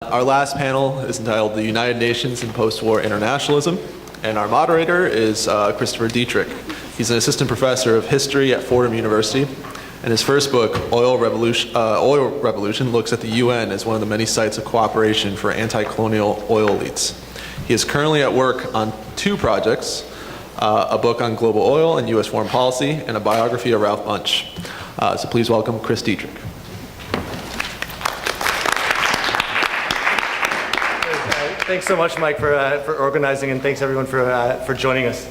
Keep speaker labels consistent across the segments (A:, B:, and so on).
A: Our last panel is entitled The United Nations in Postwar Internationalism, and our moderator is Christopher Dietrich. He's an assistant professor of history at Fordham University, and his first book, Oil Revolution, looks at the UN as one of the many sites of cooperation for anti-colonial oil elites. He is currently at work on two projects, a book on global oil and U.S. foreign policy, and a biography of Ralph Bunche. So please welcome Chris Dietrich.
B: Thanks so much, Mike, for organizing, and thanks everyone for joining us.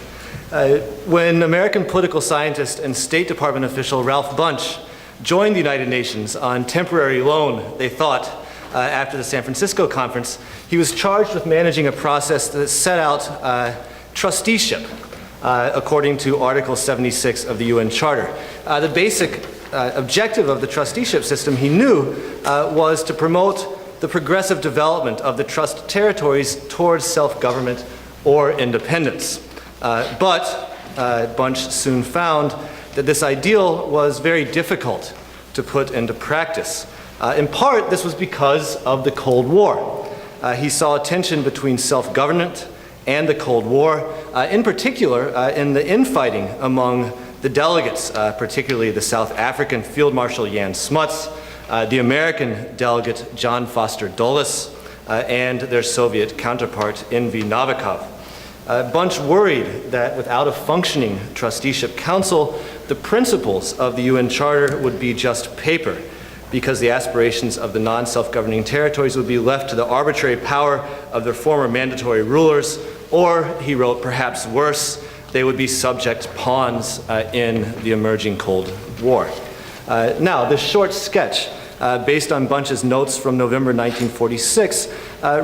B: When American political scientist and State Department official Ralph Bunche joined the United Nations on temporary loan, they thought, after the San Francisco conference, he was charged with managing a process that set out trusteeship, according to Article 76 of the UN Charter. The basic objective of the trusteeship system, he knew, was to promote the progressive development of the trust territories towards self-government or independence. But Bunche soon found that this ideal was very difficult to put into practice. In part, this was because of the Cold War. He saw a tension between self-government and the Cold War, in particular in the infighting among the delegates, particularly the South African Field Marshal Jan Smuts, the American delegate John Foster Dulles, and their Soviet counterpart Envy Novikov. Bunche worried that without a functioning trusteeship council, the principles of the UN Charter would be just paper, because the aspirations of the non-self-governing territories would be left to the arbitrary power of their former mandatory rulers, or, he wrote, perhaps worse, they would be subject pawns in the emerging Cold War. Now, this short sketch, based on Bunche's notes from November 1946,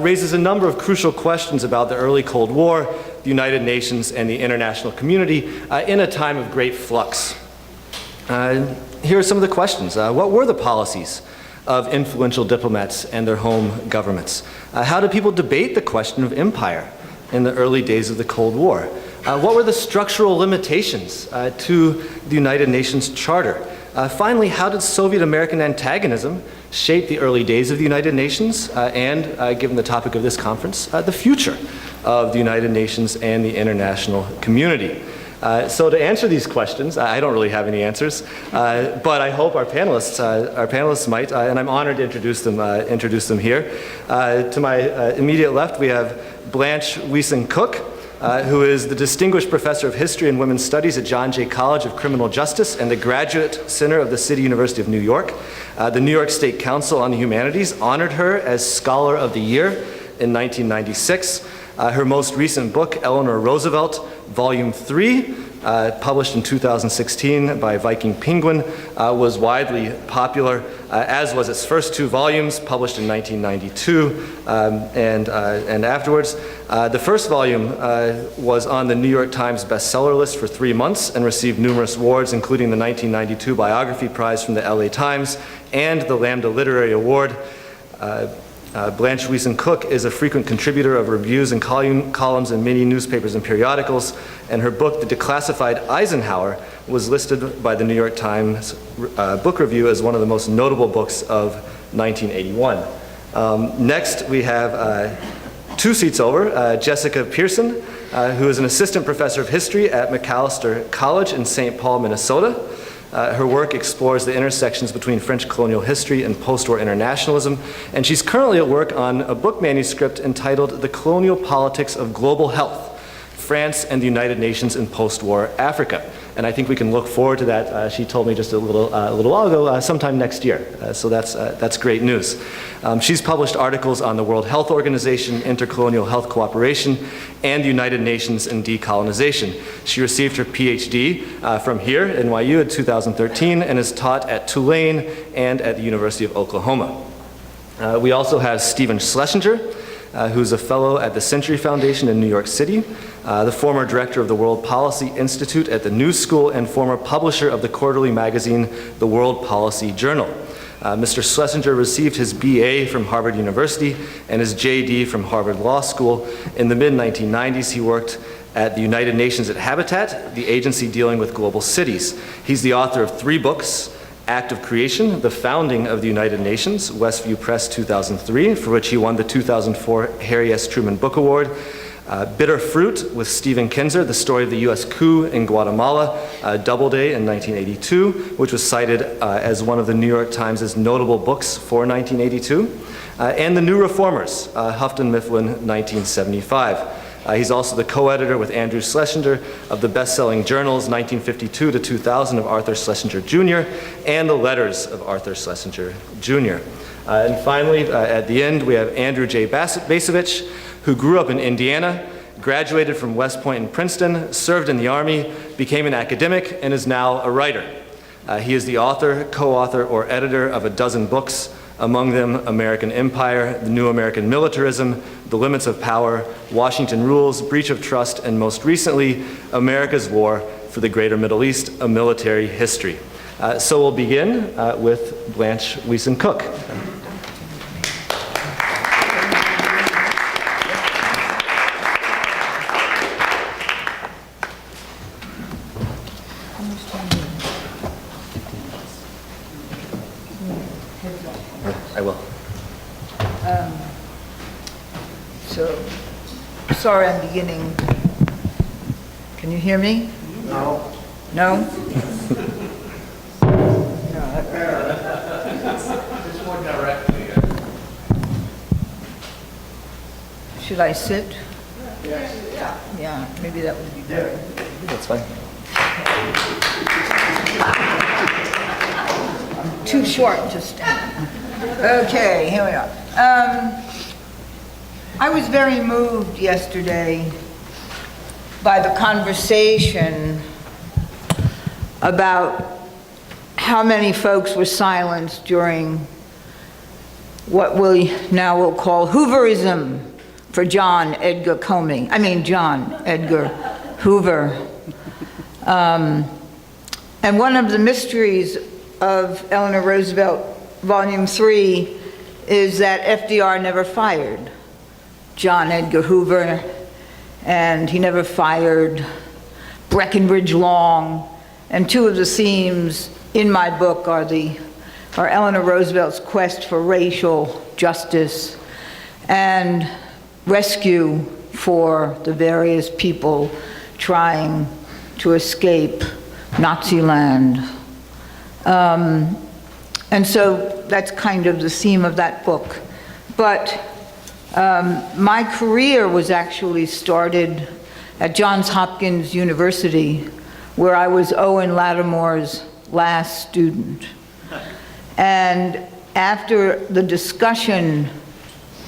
B: raises a number of crucial questions about the early Cold War, the United Nations, and the international community in a time of great flux. Here are some of the questions. What were the policies of influential diplomats and their home governments? How did people debate the question of empire in the early days of the Cold War? What were the structural limitations to the United Nations Charter? Finally, how did Soviet-American antagonism shape the early days of the United Nations and, given the topic of this conference, the future of the United Nations and the international community? So to answer these questions, I don't really have any answers, but I hope our panelists might, and I'm honored to introduce them here. To my immediate left, we have Blanche Wiesen Cook, who is the Distinguished Professor of History and Women's Studies at John Jay College of Criminal Justice and the Graduate Center of the City University of New York. The New York State Council on the Humanities honored her as Scholar of the Year in 1996. Her most recent book, Eleanor Roosevelt, Volume 3, published in 2016 by Viking Penguin, was widely popular, as was its first two volumes, published in 1992 and afterwards. The first volume was on the New York Times bestseller list for 3 months and received numerous awards, including the 1992 Biography Prize from the LA Times and the Lambda Literary Award. Blanche Wiesen Cook is a frequent contributor of reviews and columns in many newspapers and periodicals, and her book, The Declassified Eisenhower, was listed by the New York Times Book Review as one of the most notable books of 1981. Next, we have two seats over, Jessica Pearson, who is an assistant professor of history at Macalester College in St. Paul, Minnesota. Her work explores the intersections between French colonial history and post-war internationalism, and she's currently at work on a book manuscript entitled The Colonial Politics of Global Health, France and the United Nations in Post-War Africa. And I think we can look forward to that. She told me just a little while ago, sometime next year. So that's great news. She's published articles on the World Health Organization, intercolonial health cooperation, and the United Nations in decolonization. She received her PhD from here, NYU, in 2013, and is taught at Tulane and at the University of Oklahoma. We also have Stephen Schlesinger, who's a fellow at the Century Foundation in New York City, the former director of the World Policy Institute at the New School, and former publisher of the quarterly magazine, The World Policy Journal. Mr. Schlesinger received his BA from Harvard University and his JD from Harvard Law School. In the mid-1990s, he worked at the United Nations at Habitat, the agency dealing with global cities. He's the author of 3 books, Act of Creation, The Founding of the United Nations, Westview Press 2003, for which he won the 2004 Harry S. Truman Book Award. Bitter Fruit with Stephen Kinzer, The Story of the U.S. Coup in Guatemala, Doubleday in 1982, which was cited as one of the New York Times' notable books for 1982. And The New Reformers, Houghton Mifflin, 1975. He's also the co-editor with Andrew Schlesinger of the best-selling journals 1952 to 2000 of Arthur Schlesinger Jr. and the Letters of Arthur Schlesinger Jr. And finally, at the end, we have Andrew J. Bacevich, who grew up in Indiana, graduated from West Point and Princeton, served in the Army, became an academic, and is now a writer. He is the author, co-author, or editor of a dozen books, among them American Empire, The New American Militarism, The Limits of Power, Washington Rules, Breach of Trust, and most recently, America's War for the Greater Middle East, A Military History. So we'll begin with Blanche Wiesen Cook. I will.
C: So, sorry I'm beginning. Can you hear me?
D: No.
C: No?
D: Just more directly.
C: Should I sit?
D: Yes.
C: Yeah, maybe that would be better.
B: That's fine.
C: I'm too short to stand. Okay, here we are. I was very moved yesterday by the conversation about how many folks were silenced during what we now will call Hooverism for John Edgar Hoover. And one of the mysteries of Eleanor Roosevelt, Volume 3, is that FDR never fired John Edgar Hoover, and he never fired Breckinridge Long. And two of the themes in my book are Eleanor Roosevelt's quest for racial justice and rescue for the various people trying to escape Nazi land. And so that's kind of the theme of that book. But my career was actually started at Johns Hopkins University, where I was Owen Lattimore's last student. And after the discussion,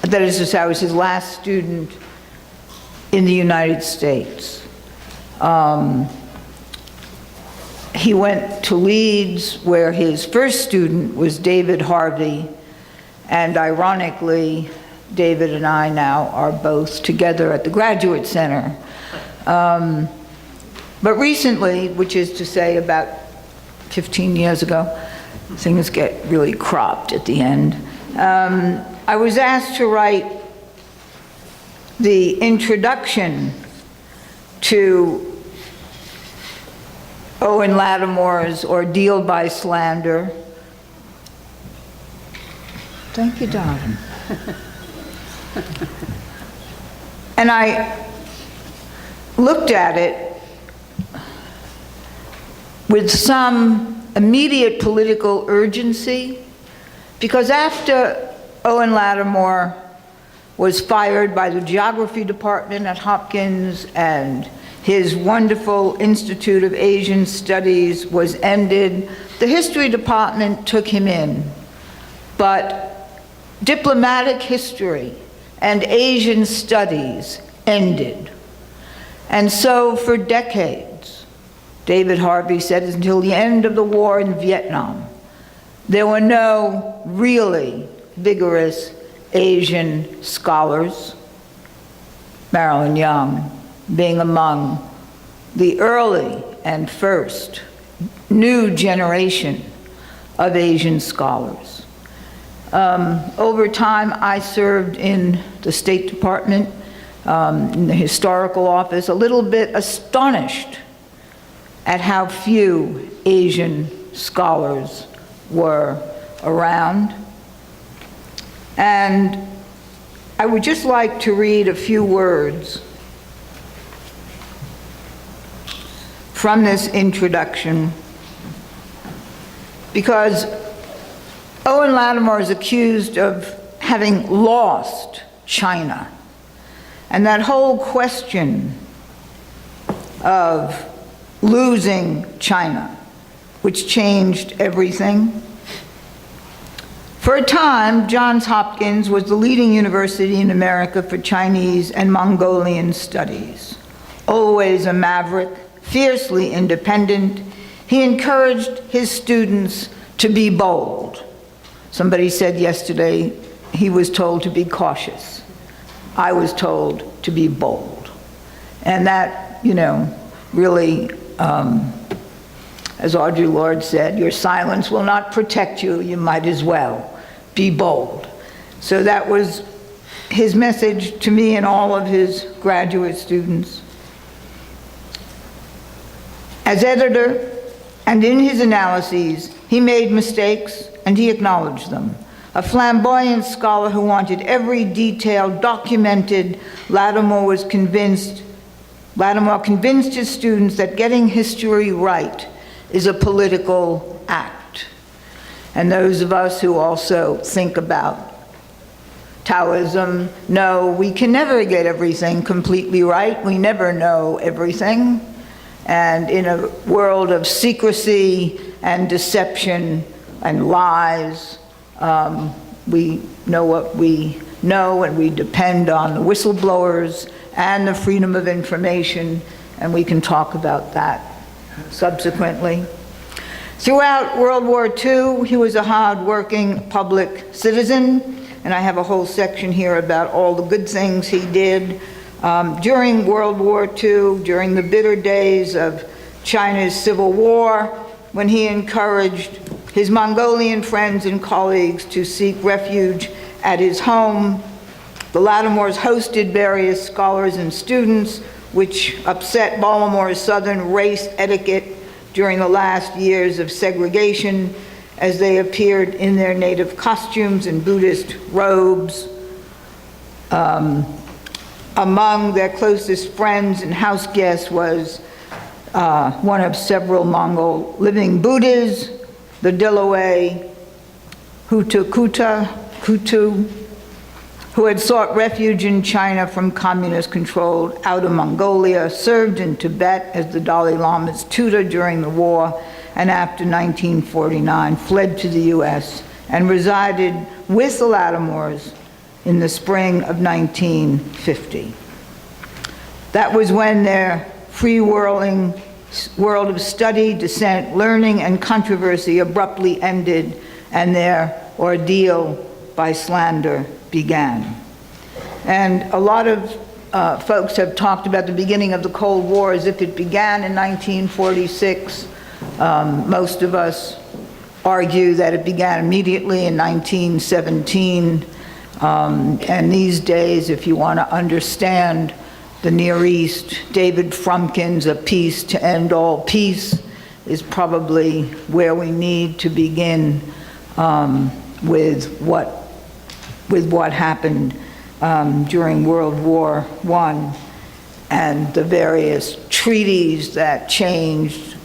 C: that is to say, I was his last student in the United States. He went to Leeds, where his first student was David Harvey, and ironically, David and I now are both together at the Graduate Center. But recently, which is to say about 15 years ago, things get really cropped at the end, I was asked to write the introduction to Owen Lattimore's Ordeal by Slander. Thank you, darling. And I looked at it with some immediate political urgency, because after Owen Lattimore was fired by the geography department at Hopkins and his wonderful Institute of Asian Studies was ended, the history department took him in. But diplomatic history and Asian studies ended. And so for decades, David Harvey said, until the end of the war in Vietnam, there were no really vigorous Asian scholars, Marilyn Young being among the early and first new generation of Asian scholars. Over time, I served in the State Department, in the historical office, a little bit astonished at how few Asian scholars were around. And I would just like to read a few words from this introduction, because Owen Lattimore is accused of having lost China. And that whole question of losing China, which changed everything. For a time, Johns Hopkins was the leading university in America for Chinese and Mongolian studies. Always a maverick, fiercely independent, he encouraged his students to be bold. Somebody said yesterday he was told to be cautious. I was told to be bold. And that, really, as Audre Lorde said, your silence will not protect you, you might as well be bold. So that was his message to me and all of his graduate students. As editor, and in his analyses, he made mistakes and he acknowledged them. A flamboyant scholar who wanted every detail documented, Lattimore convinced his students that getting history right is a political act. And those of us who also think about Taoism know we can never get everything completely right. We never know everything. And in a world of secrecy and deception and lies, we know what we know, and we depend on the whistleblowers and the freedom of information, and we can talk about that subsequently. Throughout World War II, he was a hard-working public citizen, and I have a whole section here about all the good things he did. During World War II, during the bitter days of China's civil war, when he encouraged his Mongolian friends and colleagues to seek refuge at his home, the Lattimores hosted various scholars and students, which upset Baltimore's Southern race etiquette during the last years of segregation, as they appeared in their native costumes and Buddhist robes. Among their closest friends and house guests was one of several Mongol living Buddhas, the Diloé Hutu, who had sought refuge in China from communist-controlled Outer Mongolia, served in Tibet as the Dalai Lama's tutor during the war, and after 1949 fled to the US and resided with the Lattimores in the spring of 1950. That was when their free-whirling world of study, dissent, learning, and controversy abruptly ended, and their ordeal by slander began. And a lot of folks have talked about the beginning of the Cold War as if it began in 1946. Most of us argue that it began immediately in 1917. And these days, if you want to understand the Near East, David Frumkin's A Peace to End All Peace is probably where we need to begin with what happened during World War I and the various treaties that changed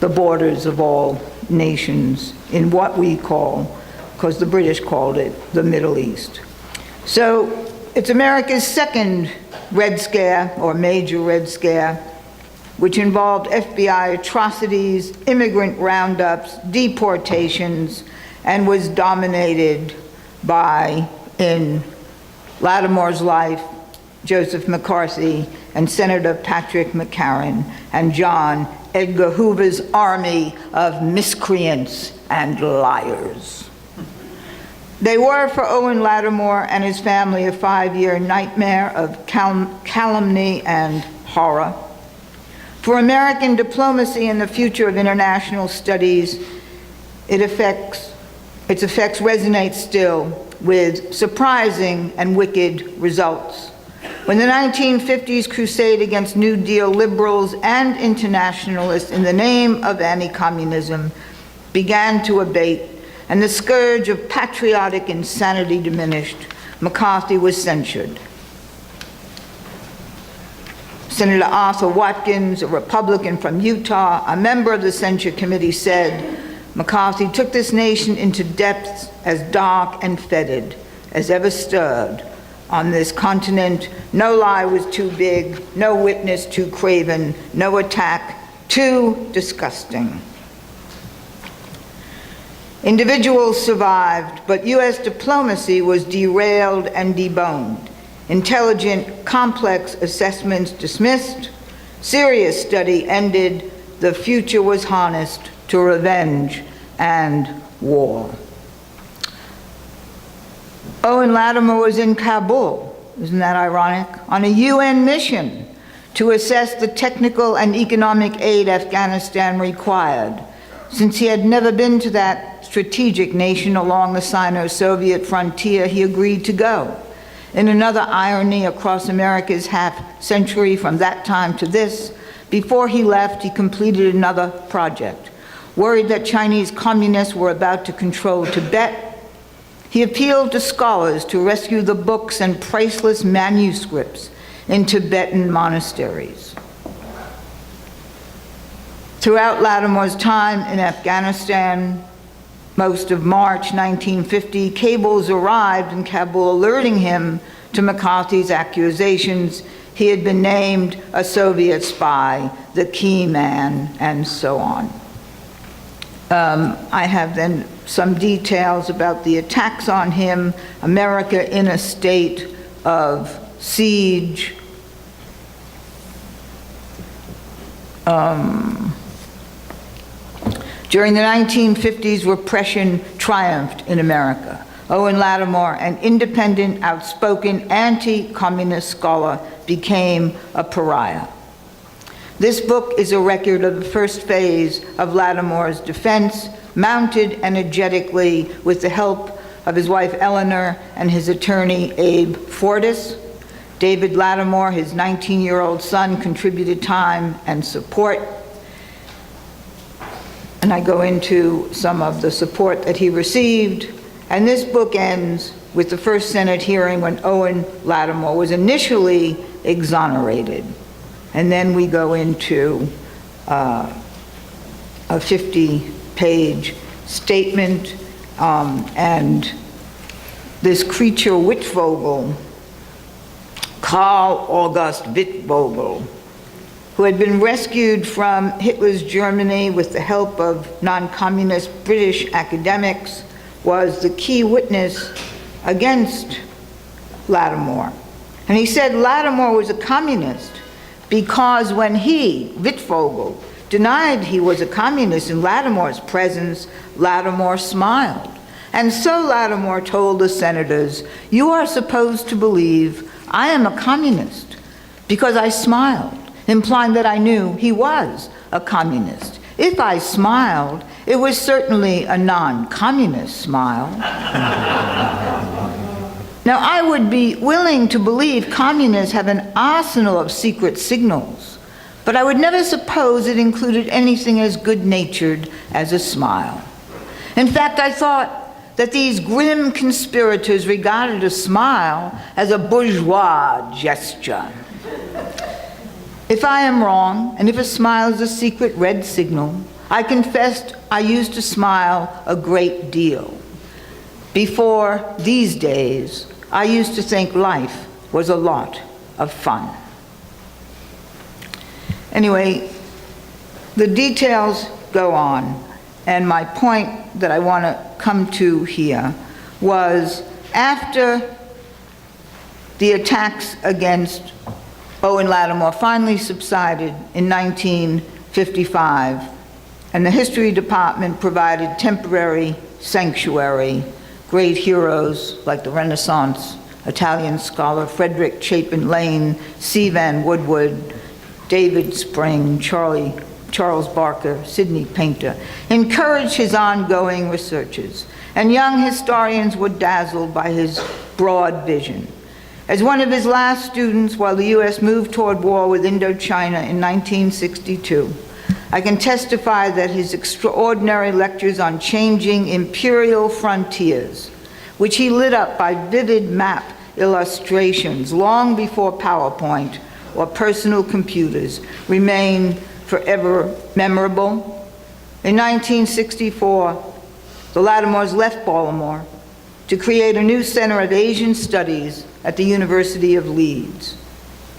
C: the borders of all nations in what we call, because the British called it, the Middle East. So it's America's second Red Scare, or major Red Scare, which involved FBI atrocities, immigrant roundups, deportations, and was dominated by, in Lattimore's life, Joseph McCarthy and Senator Patrick McCarran and John Edgar Hoover's army of miscreants and liars. They were, for Owen Lattimore and his family, a 5-year nightmare of calumny and horror. For American diplomacy and the future of international studies, its effects resonate still with surprising and wicked results. When the 1950s crusade against New Deal liberals and internationalists in the name of anti-communism began to abate and the scourge of patriotic insanity diminished, McCarthy was censured. Senator Arthur Watkins, a Republican from Utah, a member of the censure committee, said, McCarthy took this nation into depths as dark and fetid as ever stirred on this continent. No lie was too big, no witness too craven, no attack too disgusting. Individuals survived, but U.S. diplomacy was derailed and deboned. Intelligent, complex assessments dismissed, serious study ended, the future was harnessed to revenge and war. Owen Latimer was in Kabul, isn't that ironic, on a UN mission to assess the technical and economic aid Afghanistan required. Since he had never been to that strategic nation along the Sino-Soviet frontier, he agreed to go. In another irony across America's half-century from that time to this, before he left, he completed another project. Worried that Chinese communists were about to control Tibet, he appealed to scholars to rescue the books and priceless manuscripts in Tibetan monasteries. Throughout Latimore's time in Afghanistan, most of March 1950, cables arrived in Kabul alerting him to McCarthy's accusations. He had been named a Soviet spy, the key man, and so on. I have then some details about the attacks on him, America in a state of siege. During the 1950s, repression triumphed in America. Owen Latimer, an independent, outspoken, anti-communist scholar, became a pariah. This book is a record of the first phase of Latimore's defense, mounted energetically with the help of his wife Eleanor and his attorney Abe Fortas. David Latimore, his 19-year-old son, contributed time and support. And I go into some of the support that he received. And this book ends with the first Senate hearing when Owen Latimore was initially exonerated. And then we go into a 50-page statement, and this creature Wittfogel, Karl August Wittfogel, who had been rescued from Hitler's Germany with the help of non-communist British academics, was the key witness against Latimore. And he said Latimore was a communist because when he, Wittfogel, denied he was a communist in Latimore's presence, Latimore smiled. And so Latimore told the senators, "You are supposed to believe I am a communist because I smiled," implying that I knew he was a communist. If I smiled, it was certainly a non-communist smile. Now, I would be willing to believe communists have an arsenal of secret signals, but I would never suppose it included anything as good-natured as a smile. In fact, I thought that these grim conspirators regarded a smile as a bourgeois gesture. If I am wrong, and if a smile is a secret red signal, I confessed I used to smile a great deal. Before these days, I used to think life was a lot of fun. Anyway, the details go on, and my point that I want to come to here was after the attacks against Owen Latimore finally subsided in 1955, and the History Department provided temporary sanctuary. Great heroes like the Renaissance Italian scholar Frederick Chapin Lane, C. Van Woodward, David Spring, Charles Barker, Sidney Painter, encouraged his ongoing researches, and young historians were dazzled by his broad vision. As one of his last students while the U.S. moved toward war with Indochina in 1962, I can testify that his extraordinary lectures on changing imperial frontiers, which he lit up by vivid map illustrations long before PowerPoint or personal computers, remain forever memorable. In 1964, the Lattimores left Baltimore to create a new Center of Asian Studies at the University of Leeds.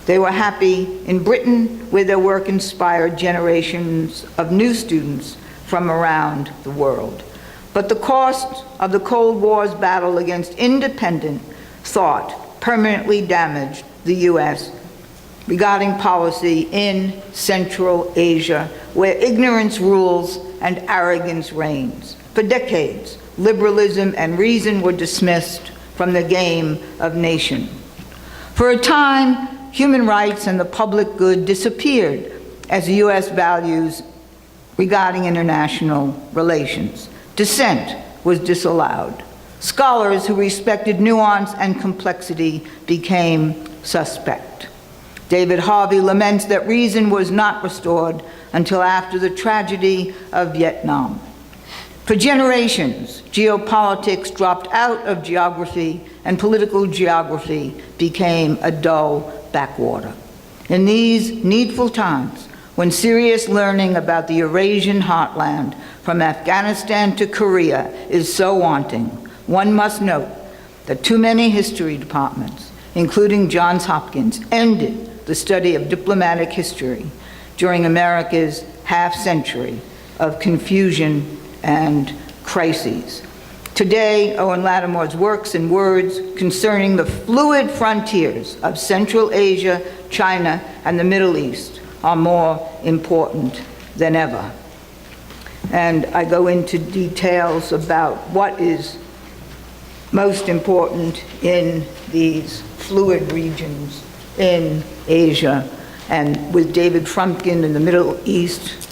C: They were happy in Britain, where their work inspired generations of new students from around the world. But the cost of the Cold War's battle against independent thought permanently damaged the U.S. regarding policy in Central Asia, where ignorance rules and arrogance reigns. For decades, liberalism and reason were dismissed from the game of nation. For a time, human rights and the public good disappeared as the U.S. values regarding international relations. Dissent was disallowed. Scholars who respected nuance and complexity became suspect. David Harvey laments that reason was not restored until after the tragedy of Vietnam. For generations, geopolitics dropped out of geography and political geography became a dull backwater. In these needful times, when serious learning about the Eurasian heartland from Afghanistan to Korea is so wanting, one must note that too many history departments, including Johns Hopkins, ended the study of diplomatic history during America's half-century of confusion and crises. Today, Owen Lattimore's works and words concerning the fluid frontiers of Central Asia, China, and the Middle East are more important than ever. And I go into details about what is most important in these fluid regions in Asia, and with David Frumkin in the Middle East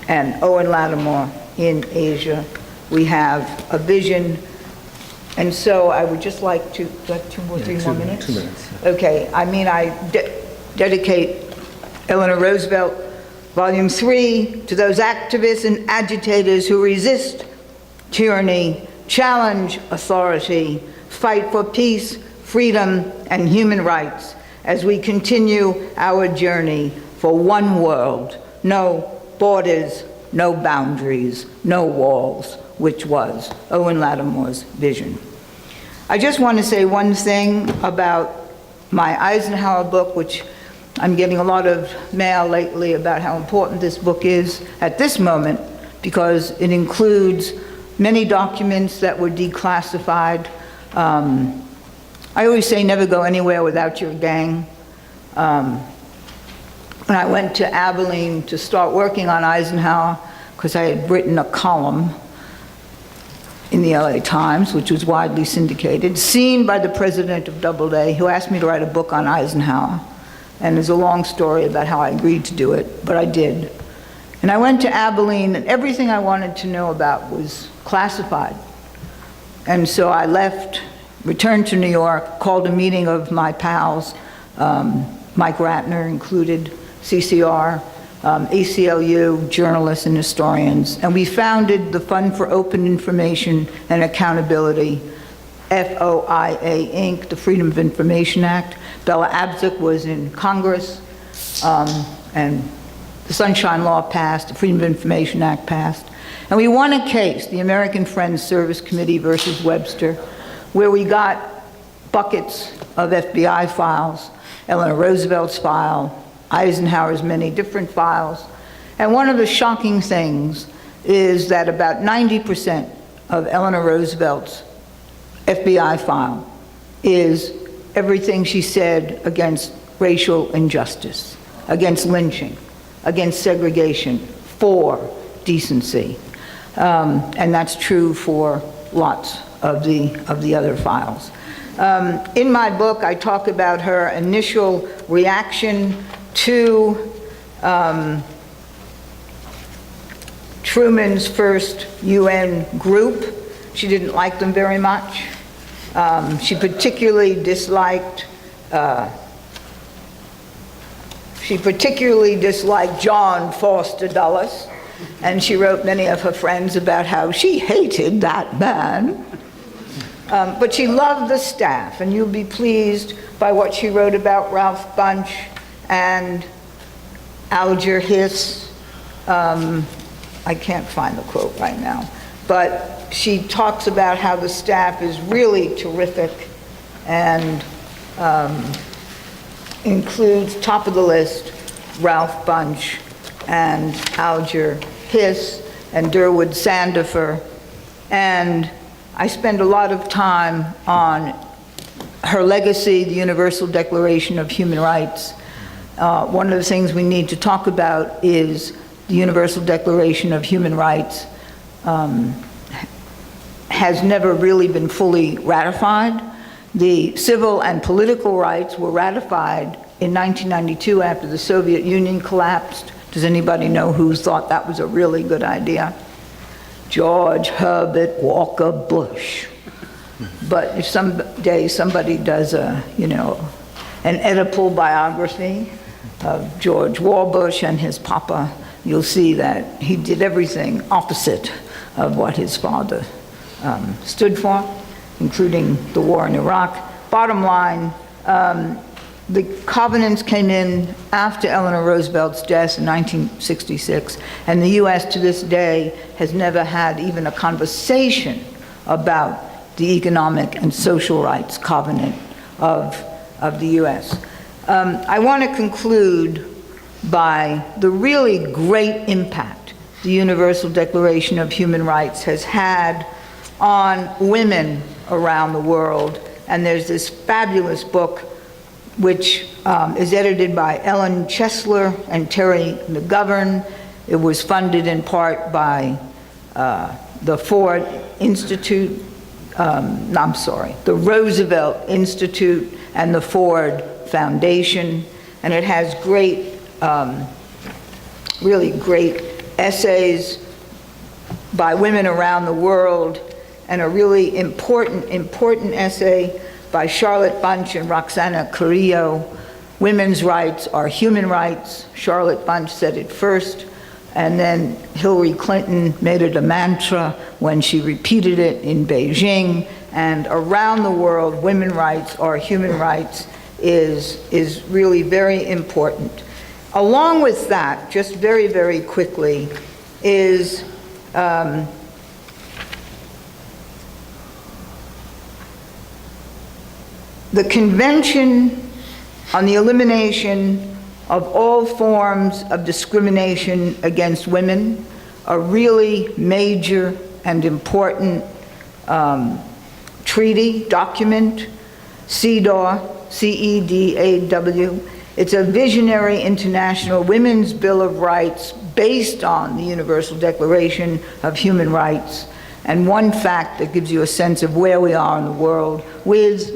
C: and Owen Lattimore in Asia, we have a vision. And so I would just like to, do I have 2 or 3 more minutes?
E: 2 minutes.
C: Okay, I mean, I dedicate Eleanor Roosevelt, Volume 3, to those activists and agitators who resist tyranny, challenge authority, fight for peace, freedom, and human rights as we continue our journey for one world, no borders, no boundaries, no walls, which was Owen Lattimore's vision. I just want to say one thing about my Eisenhower book, which I'm getting a lot of mail lately about how important this book is at this moment, because it includes many documents that were declassified. I always say never go anywhere without your gang. When I went to Abilene to start working on Eisenhower, because I had written a column in the LA Times, which was widely syndicated, seen by the president of Doubleday, who asked me to write a book on Eisenhower. And there's a long story about how I agreed to do it, but I did. And I went to Abilene, and everything I wanted to know about was classified. And so I left, returned to New York, called a meeting of my pals, Mike Ratner included, CCR, ACLU, journalists and historians, and we founded the Fund for Open Information and Accountability, FOIA Inc., the Freedom of Information Act. Bella Abzug was in Congress, and the Sunshine Law passed, the Freedom of Information Act passed. And we won a case, the American Friends Service Committee versus Webster, where we got buckets of FBI files, Eleanor Roosevelt's file, Eisenhower's many different files. And one of the shocking things is that about 90% of Eleanor Roosevelt's FBI file is everything she said against racial injustice, against lynching, against segregation, for decency. And that's true for lots of the other files. In my book, I talk about her initial reaction to Truman's first UN group. She didn't like them very much. She particularly disliked She particularly disliked John Foster Dulles, and she wrote many of her friends about how she hated that man. But she loved the staff, and you'll be pleased by what she wrote about Ralph Bunche and Alger Hiss. I can't find the quote right now, but she talks about how the staff is really terrific and includes, top of the list, Ralph Bunche and Alger Hiss and Durwood Sandifer. And I spend a lot of time on her legacy, the Universal Declaration of Human Rights. One of the things we need to talk about is the Universal Declaration of Human Rights has never really been fully ratified. The civil and political rights were ratified in 1992 after the Soviet Union collapsed. Does anybody know who thought that was a really good idea? George Herbert Walker Bush. But if someday somebody does an Oedipal biography of George Warbush and his papa, you'll see that he did everything opposite of what his father stood for, including the war in Iraq. Bottom line, the covenants came in after Eleanor Roosevelt's death in 1966, and the U.S. to this day has never had even a conversation about the economic and social rights covenant of the U.S. I want to conclude by the really great impact the Universal Declaration of Human Rights has had on women around the world. And there's this fabulous book which is edited by Ellen Chesler and Terry McGovern. It was funded in part by the Ford Institute, the Roosevelt Institute and the Ford Foundation. And it has great, really great essays by women around the world, and a really important essay by Charlotte Bunche and Roxana Carrillo. Women's rights are human rights. Charlotte Bunche said it first, and then Hillary Clinton made it a mantra when she repeated it in Beijing. And around the world, women's rights are human rights is really very important. Along with that, just very, very quickly, is the Convention on the Elimination of All Forms of Discrimination Against Women, a really major and important treaty document, CEDAW, C-E-D-A-W. It's a visionary international women's Bill of Rights based on the Universal Declaration of Human Rights. And one fact that gives you a sense of where we are in the world with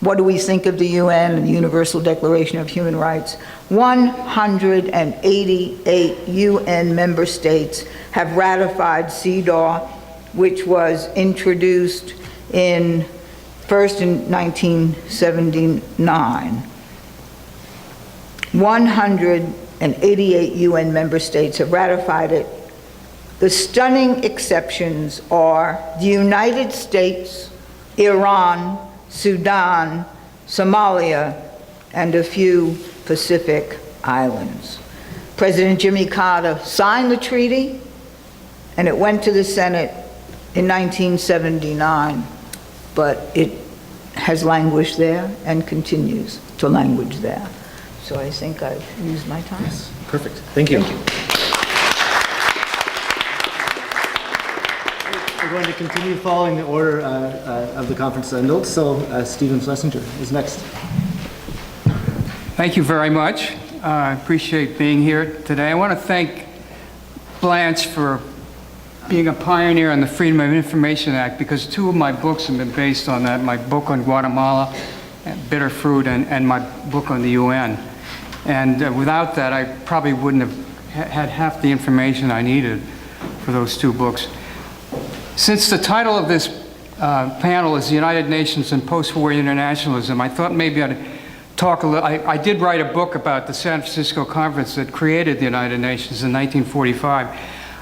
C: what do we think of the UN and the Universal Declaration of Human Rights. 188 UN member states have ratified CEDAW, which was introduced first in 1979. 188 UN member states have ratified it. The stunning exceptions are the United States, Iran, Sudan, Somalia, and a few Pacific islands. President Jimmy Carter signed the treaty, and it went to the Senate in 1979, but it has languished there and continues to languish there. So I think I've used my time.
B: Yes, perfect. Thank you.
C: Thank you.
B: We're going to continue following the order of the conference notes, so Stephen Schlesinger is next.
E: Thank you very much. I appreciate being here today. I want to thank Blanche for being a pioneer on the Freedom of Information Act, because two of my books have been based on that, my book on Guatemala, Bitter Fruit, and my book on the UN. And without that, I probably wouldn't have had half the information I needed for those two books. Since the title of this panel is the United Nations and Postwar Internationalism, I thought maybe I'd talk a little. I did write a book about the San Francisco Conference that created the United Nations in 1945.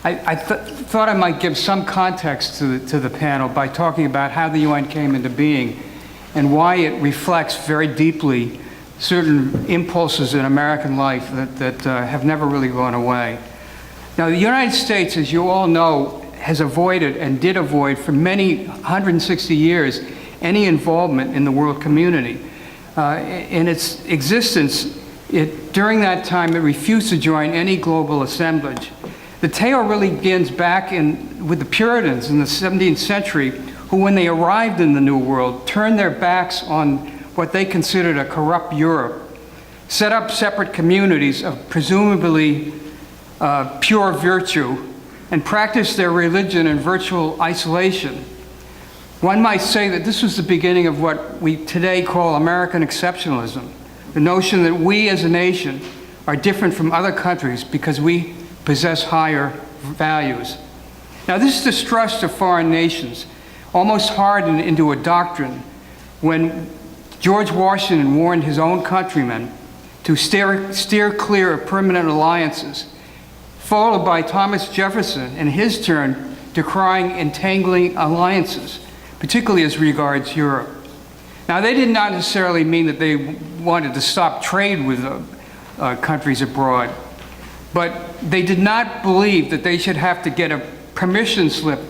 E: I thought I might give some context to the panel by talking about how the UN came into being and why it reflects very deeply certain impulses in American life that have never really gone away. Now, the United States, as you all know, has avoided and did avoid for many 160 years any involvement in the world community. In its existence, during that time, it refused to join any global assemblage. The tale really begins back with the Puritans in the 17th century, who, when they arrived in the New World, turned their backs on what they considered a corrupt Europe, set up separate communities of presumably pure virtue, and practiced their religion in virtual isolation. One might say that this was the beginning of what we today call American exceptionalism, the notion that we as a nation are different from other countries because we possess higher values. Now, this distrust of foreign nations almost hardened into a doctrine when George Washington warned his own countrymen to steer clear of permanent alliances, followed by Thomas Jefferson, in his turn, decrying entangling alliances, particularly as regards Europe. Now, they did not necessarily mean that they wanted to stop trade with countries abroad, but they did not believe that they should have to get a permission slip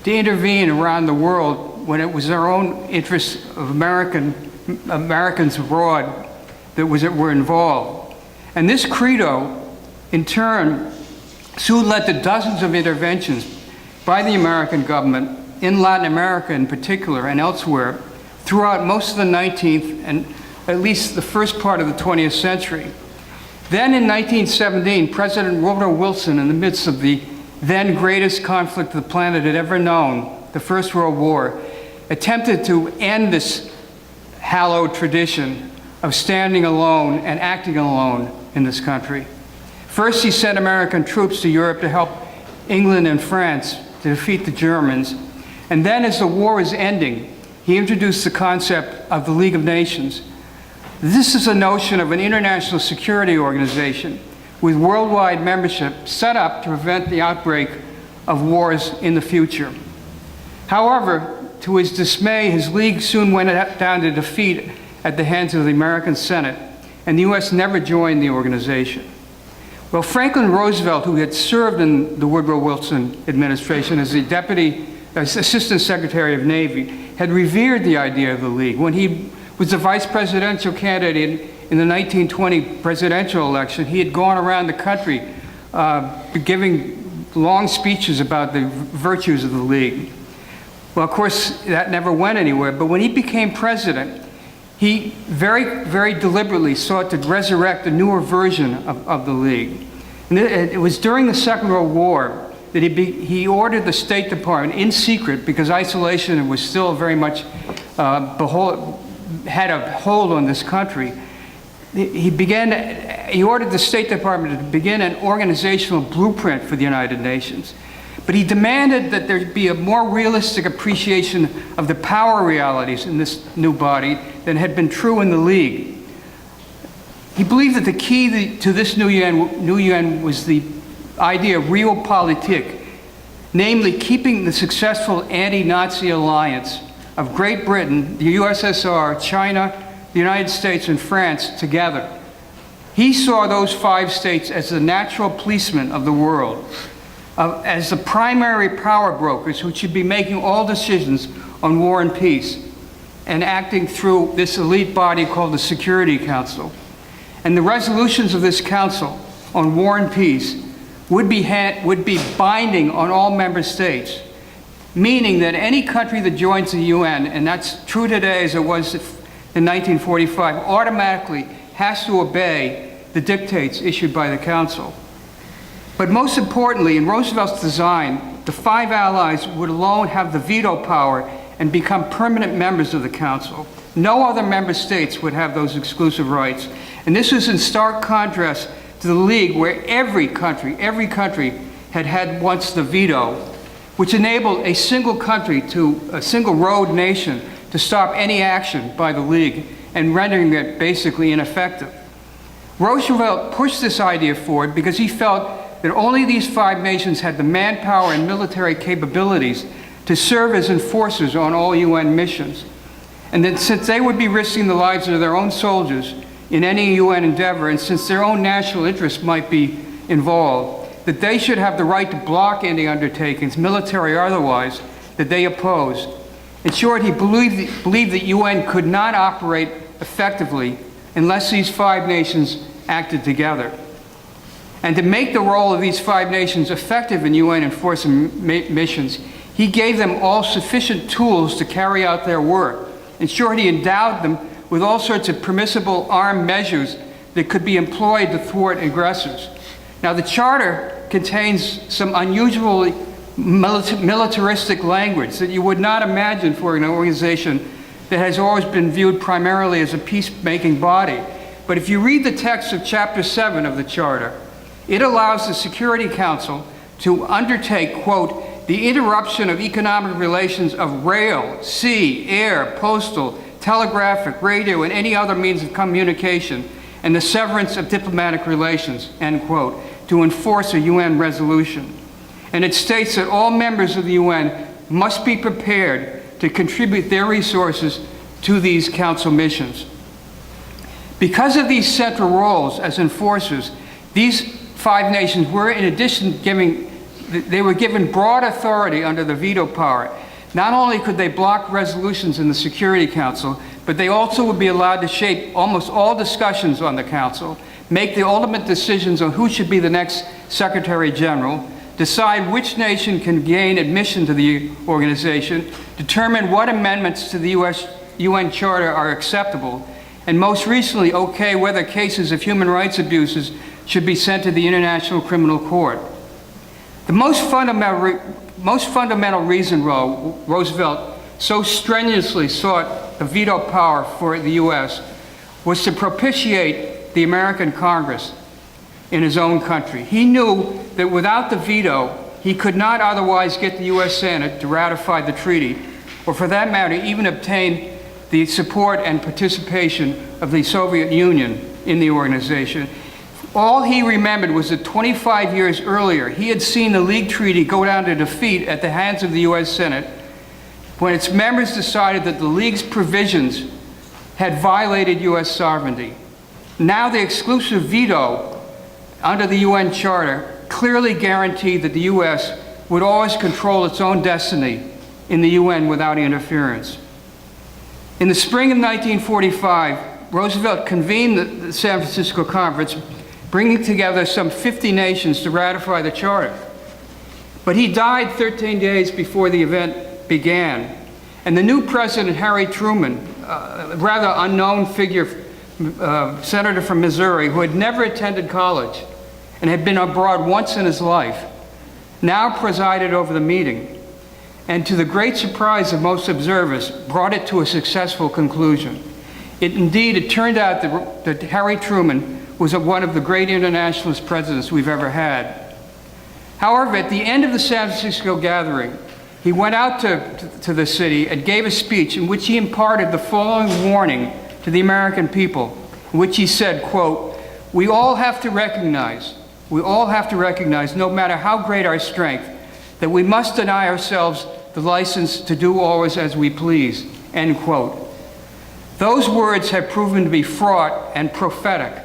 E: to intervene around the world when it was their own interests of Americans abroad that were involved. And this credo, in turn, soon led to dozens of interventions by the American government in Latin America in particular and elsewhere throughout most of the 19th and at least the first part of the 20th century. Then in 1917, President Woodrow Wilson, in the midst of the then greatest conflict the planet had ever known, the First World War, attempted to end this hallowed tradition of standing alone and acting alone in this country. First, he sent American troops to Europe to help England and France to defeat the Germans. And then, as the war was ending, he introduced the concept of the League of Nations. This is a notion of an international security organization with worldwide membership set up to prevent the outbreak of wars in the future. However, to his dismay, his league soon went down to defeat at the hands of the American Senate, and the U.S. never joined the organization. Well, Franklin Roosevelt, who had served in the Woodrow Wilson administration as the Assistant Secretary of Navy, had revered the idea of the League. When he was the vice presidential candidate in the 1920 presidential election, he had gone around the country giving long speeches about the virtues of the League. Well, of course, that never went anywhere, but when he became president, he very, very deliberately sought to resurrect a newer version of the League. And it was during the Second World War that he ordered the State Department in secret, because isolation was still very much had a hold on this country. He ordered the State Department to begin an organizational blueprint for the United Nations. But he demanded that there be a more realistic appreciation of the power realities in this new body than had been true in the League. He believed that the key to this new UN was the idea of realpolitik, namely keeping the successful anti-Nazi alliance of Great Britain, the USSR, China, the United States, and France together. He saw those 5 states as the natural policemen of the world, as the primary power brokers who should be making all decisions on war and peace, and acting through this elite body called the Security Council. And the resolutions of this council on war and peace would be binding on all member states, meaning that any country that joins the UN, and that's true today as it was in 1945, automatically has to obey the dictates issued by the council. But most importantly, in Roosevelt's design, the 5 allies would alone have the veto power and become permanent members of the council. No other member states would have those exclusive rights. And this was in stark contrast to the League, where every country had once the veto, which enabled a single country, a single road nation, to stop any action by the League and rendering it basically ineffective. Roosevelt pushed this idea forward because he felt that only these 5 nations had the manpower and military capabilities to serve as enforcers on all UN missions. And that since they would be risking the lives of their own soldiers in any UN endeavor, and since their own national interests might be involved, that they should have the right to block any undertakings, military or otherwise, that they opposed. In short, he believed that UN could not operate effectively unless these 5 nations acted together. And to make the role of these 5 nations effective in UN enforcement missions, he gave them all sufficient tools to carry out their work. In short, he endowed them with all sorts of permissible armed measures that could be employed to thwart aggressors. Now, the Charter contains some unusually militaristic language that you would not imagine for an organization that has always been viewed primarily as a peacemaking body. But if you read the text of Chapter 7 of the Charter, it allows the Security Council to undertake, quote, the interruption of economic relations of rail, sea, air, postal, telegraphic, radio, and any other means of communication, and the severance of diplomatic relations, end quote, to enforce a UN resolution. And it states that all members of the UN must be prepared to contribute their resources to these council missions. Because of these central roles as enforcers, these 5 nations were, in addition, they were given broad authority under the veto power. Not only could they block resolutions in the Security Council, but they also would be allowed to shape almost all discussions on the Council, make the ultimate decisions on who should be the next Secretary General, decide which nation can gain admission to the organization, determine what amendments to the UN Charter are acceptable, and most recently, okay whether cases of human rights abuses should be sent to the International Criminal Court. The most fundamental reason Roosevelt so strenuously sought the veto power for the U.S. was to propitiate the American Congress in his own country. He knew that without the veto, he could not otherwise get the U.S. Senate to ratify the treaty, or for that matter, even obtain the support and participation of the Soviet Union in the organization. All he remembered was that 25 years earlier, he had seen the League Treaty go down to defeat at the hands of the U.S. Senate when its members decided that the League's provisions had violated U.S. sovereignty. Now the exclusive veto under the UN Charter clearly guaranteed that the U.S. would always control its own destiny in the UN without interference. In the spring of 1945, Roosevelt convened the San Francisco Conference, bringing together some 50 nations to ratify the Charter. But he died 13 days before the event began. And the new president, Harry Truman, a rather unknown figure, senator from Missouri, who had never attended college and had been abroad once in his life, now presided over the meeting. And to the great surprise of most observers, brought it to a successful conclusion. It turned out that Harry Truman was one of the great internationalist presidents we've ever had. However, at the end of the San Francisco gathering, he went out to the city and gave a speech in which he imparted the following warning to the American people, in which he said, quote, we all have to recognize, no matter how great our strength, that we must deny ourselves the license to do always as we please, end quote. Those words have proven to be fraught and prophetic.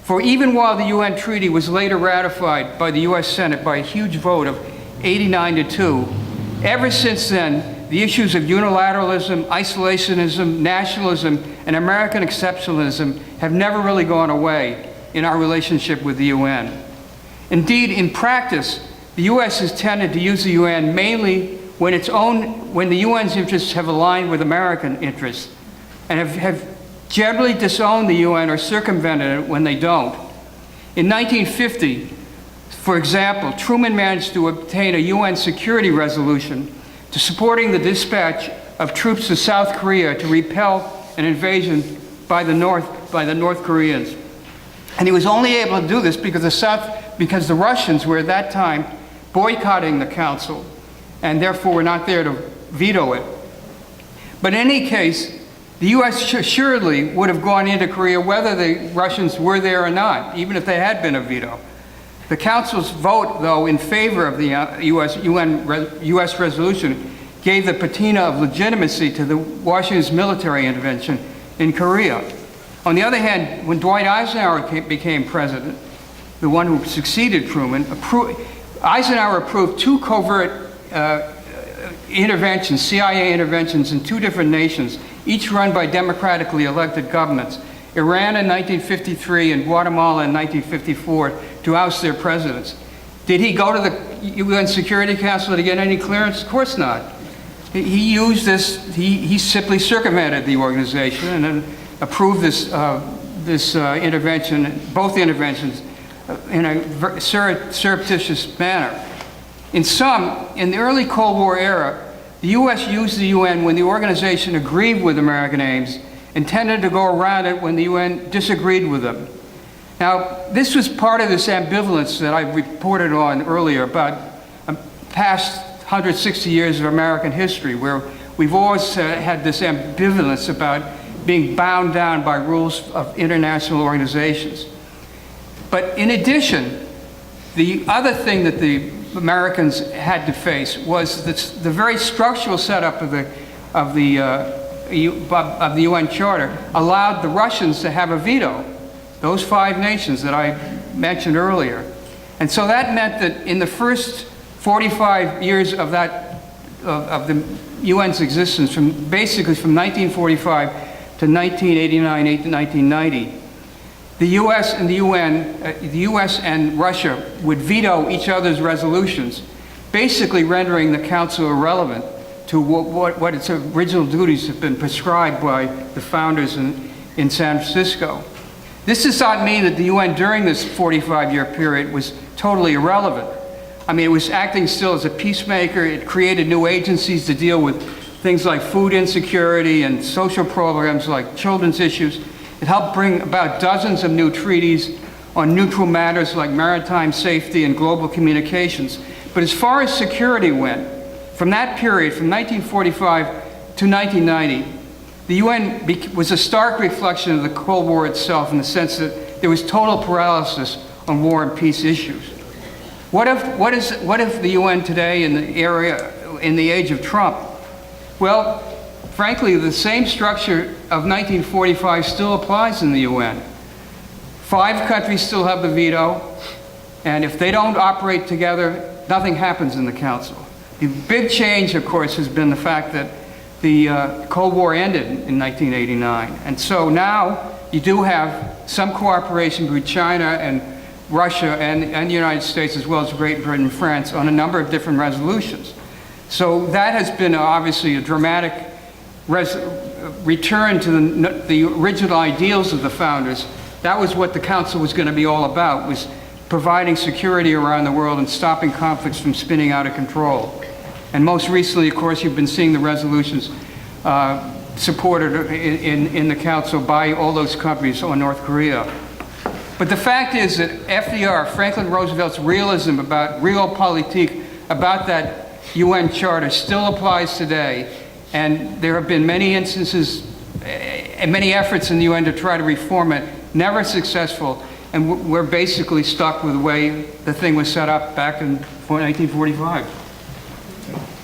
E: For even while the UN treaty was later ratified by the US Senate by a huge vote of 89-2, ever since then, the issues of unilateralism, isolationism, nationalism, and American exceptionalism have never really gone away in our relationship with the UN. Indeed, in practice, the US has tended to use the UN mainly when the UN's interests have aligned with American interests, and have generally disowned the UN or circumvented it when they don't. In 1950, for example, Truman managed to obtain a UN security resolution to supporting the dispatch of troops to South Korea to repel an invasion by the North Koreans. And he was only able to do this because the Russians were at that time boycotting the council and therefore were not there to veto it. But in any case, The U.S. assuredly would have gone into Korea whether the Russians were there or not, even if there had been a veto. The Council's vote, though, in favor of the U.S. resolution gave the patina of legitimacy to the Washington's military intervention in Korea. On the other hand, when Dwight Eisenhower became president, the one who succeeded Truman, Eisenhower approved 2 covert interventions, CIA interventions in 2 different nations, each run by democratically elected governments, Iran in 1953 and Guatemala in 1954, to oust their presidents. Did he go to the UN Security Council to get any clearance? Of course not. He used this, he simply circumvented the organization and then approved this intervention, both interventions, in a surreptitious manner. In the early Cold War era, the U.S. used the UN when the organization agreed with American aims and tended to go around it when the UN disagreed with them. Now, this was part of this ambivalence that I reported on earlier about past 160 years of American history, where we've always had this ambivalence about being bound down by rules of international organizations. But in addition, the other thing that the Americans had to face was the very structural setup of the UN Charter allowed the Russians to have a veto, those 5 nations that I mentioned earlier. And so that meant that in the first 45 years of the UN's existence, basically from 1945 to 1989, 1990, the U.S. and the UN, the U.S. and Russia would veto each other's resolutions, basically rendering the Council irrelevant to what its original duties have been prescribed by the founders in San Francisco. This does not mean that the UN during this 45-year period was totally irrelevant. I mean, it was acting still as a peacemaker. It created new agencies to deal with things like food insecurity and social programs like children's issues. It helped bring about dozens of new treaties on neutral matters like maritime safety and global communications. But as far as security went, from that period, from 1945 to 1990, the UN was a stark reflection of the Cold War itself in the sense that there was total paralysis on war and peace issues. What if the UN today in the age of Trump? Well, frankly, the same structure of 1945 still applies in the UN. 5 countries still have the veto, and if they don't operate together, nothing happens in the Council. The big change, of course, has been the fact that the Cold War ended in 1989. And so now you do have some cooperation between China and Russia and the United States, as well as Great Britain and France, on a number of different resolutions. So that has been obviously a dramatic return to the original ideals of the founders. That was what the Council was going to be all about, was providing security around the world and stopping conflicts from spinning out of control. And most recently, of course, you've been seeing the resolutions supported in the Council by all those countries on North Korea. But the fact is that FDR, Franklin Roosevelt's realism about realpolitik, about that UN Charter still applies today. And there have been many instances and many efforts in the UN to try to reform it, never successful. And we're basically stuck with the way the thing was set up back in 1945.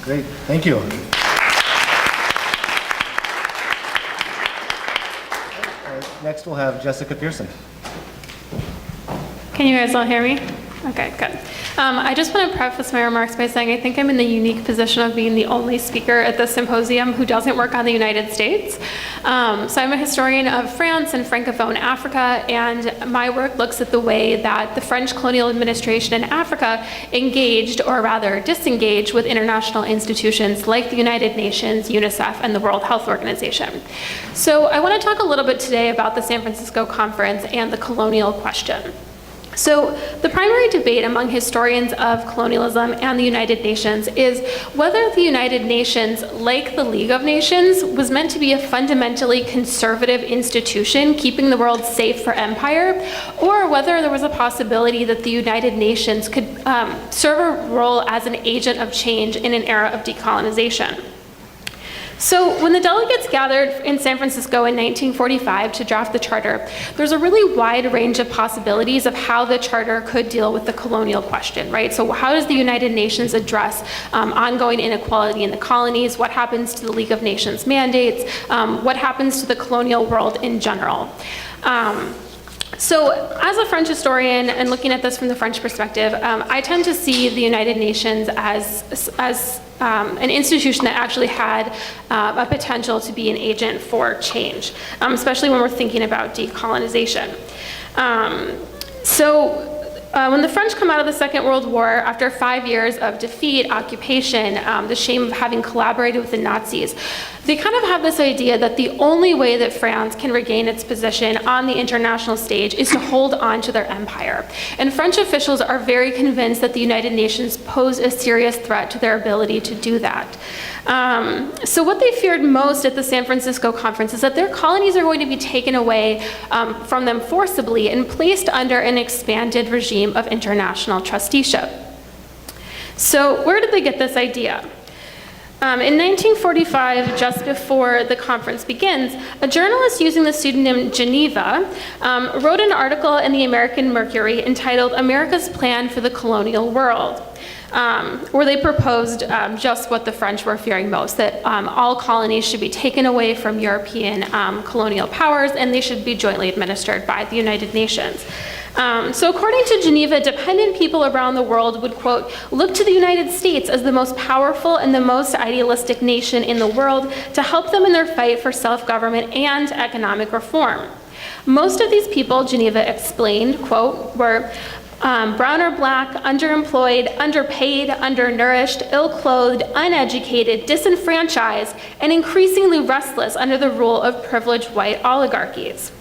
B: Great, thank you. Next we'll have Jessica Pearson.
F: Can you guys all hear me? Okay, good. I just want to preface my remarks by saying I think I'm in the unique position of being the only speaker at this symposium who doesn't work on the United States. So I'm a historian of France and Francophone Africa, and my work looks at the way that the French colonial administration in Africa engaged, or rather disengaged, with international institutions like the United Nations, UNICEF, and the World Health Organization. So I want to talk a little bit today about the San Francisco Conference and the colonial question. So the primary debate among historians of colonialism and the United Nations is whether the United Nations, like the League of Nations, was meant to be a fundamentally conservative institution keeping the world safe for empire, or whether there was a possibility that the United Nations could serve a role as an agent of change in an era of decolonization. So when the delegates gathered in San Francisco in 1945 to draft the charter, there's a really wide range of possibilities of how the charter could deal with the colonial question, right? So how does the United Nations address ongoing inequality in the colonies? What happens to the League of Nations mandates? What happens to the colonial world in general? So as a French historian and looking at this from the French perspective, I tend to see the United Nations as an institution that actually had a potential to be an agent for change, especially when we're thinking about decolonization. When the French come out of the Second World War, after 5 years of defeat, occupation, the shame of having collaborated with the Nazis, they kind of have this idea that the only way that France can regain its position on the international stage is to hold on to their empire. And French officials are very convinced that the United Nations pose a serious threat to their ability to do that. So what they feared most at the San Francisco conference is that their colonies are going to be taken away from them forcibly and placed under an expanded regime of international trusteeship. So where did they get this idea? In 1945, just before the conference begins, a journalist using the pseudonym Geneva wrote an article in the American Mercury entitled "America's Plan for the Colonial World," where they proposed just what the French were fearing most, that all colonies should be taken away from European colonial powers and they should be jointly administered by the United Nations. So according to Geneva, dependent people around the world would, quote, look to the United States as the most powerful and the most idealistic nation in the world to help them in their fight for self-government and economic reform. Most of these people, Geneva explained, quote, were brown or black, underemployed, underpaid, undernourished, ill-clothed, uneducated, disenfranchised, and increasingly restless under the rule of privileged white oligarchies.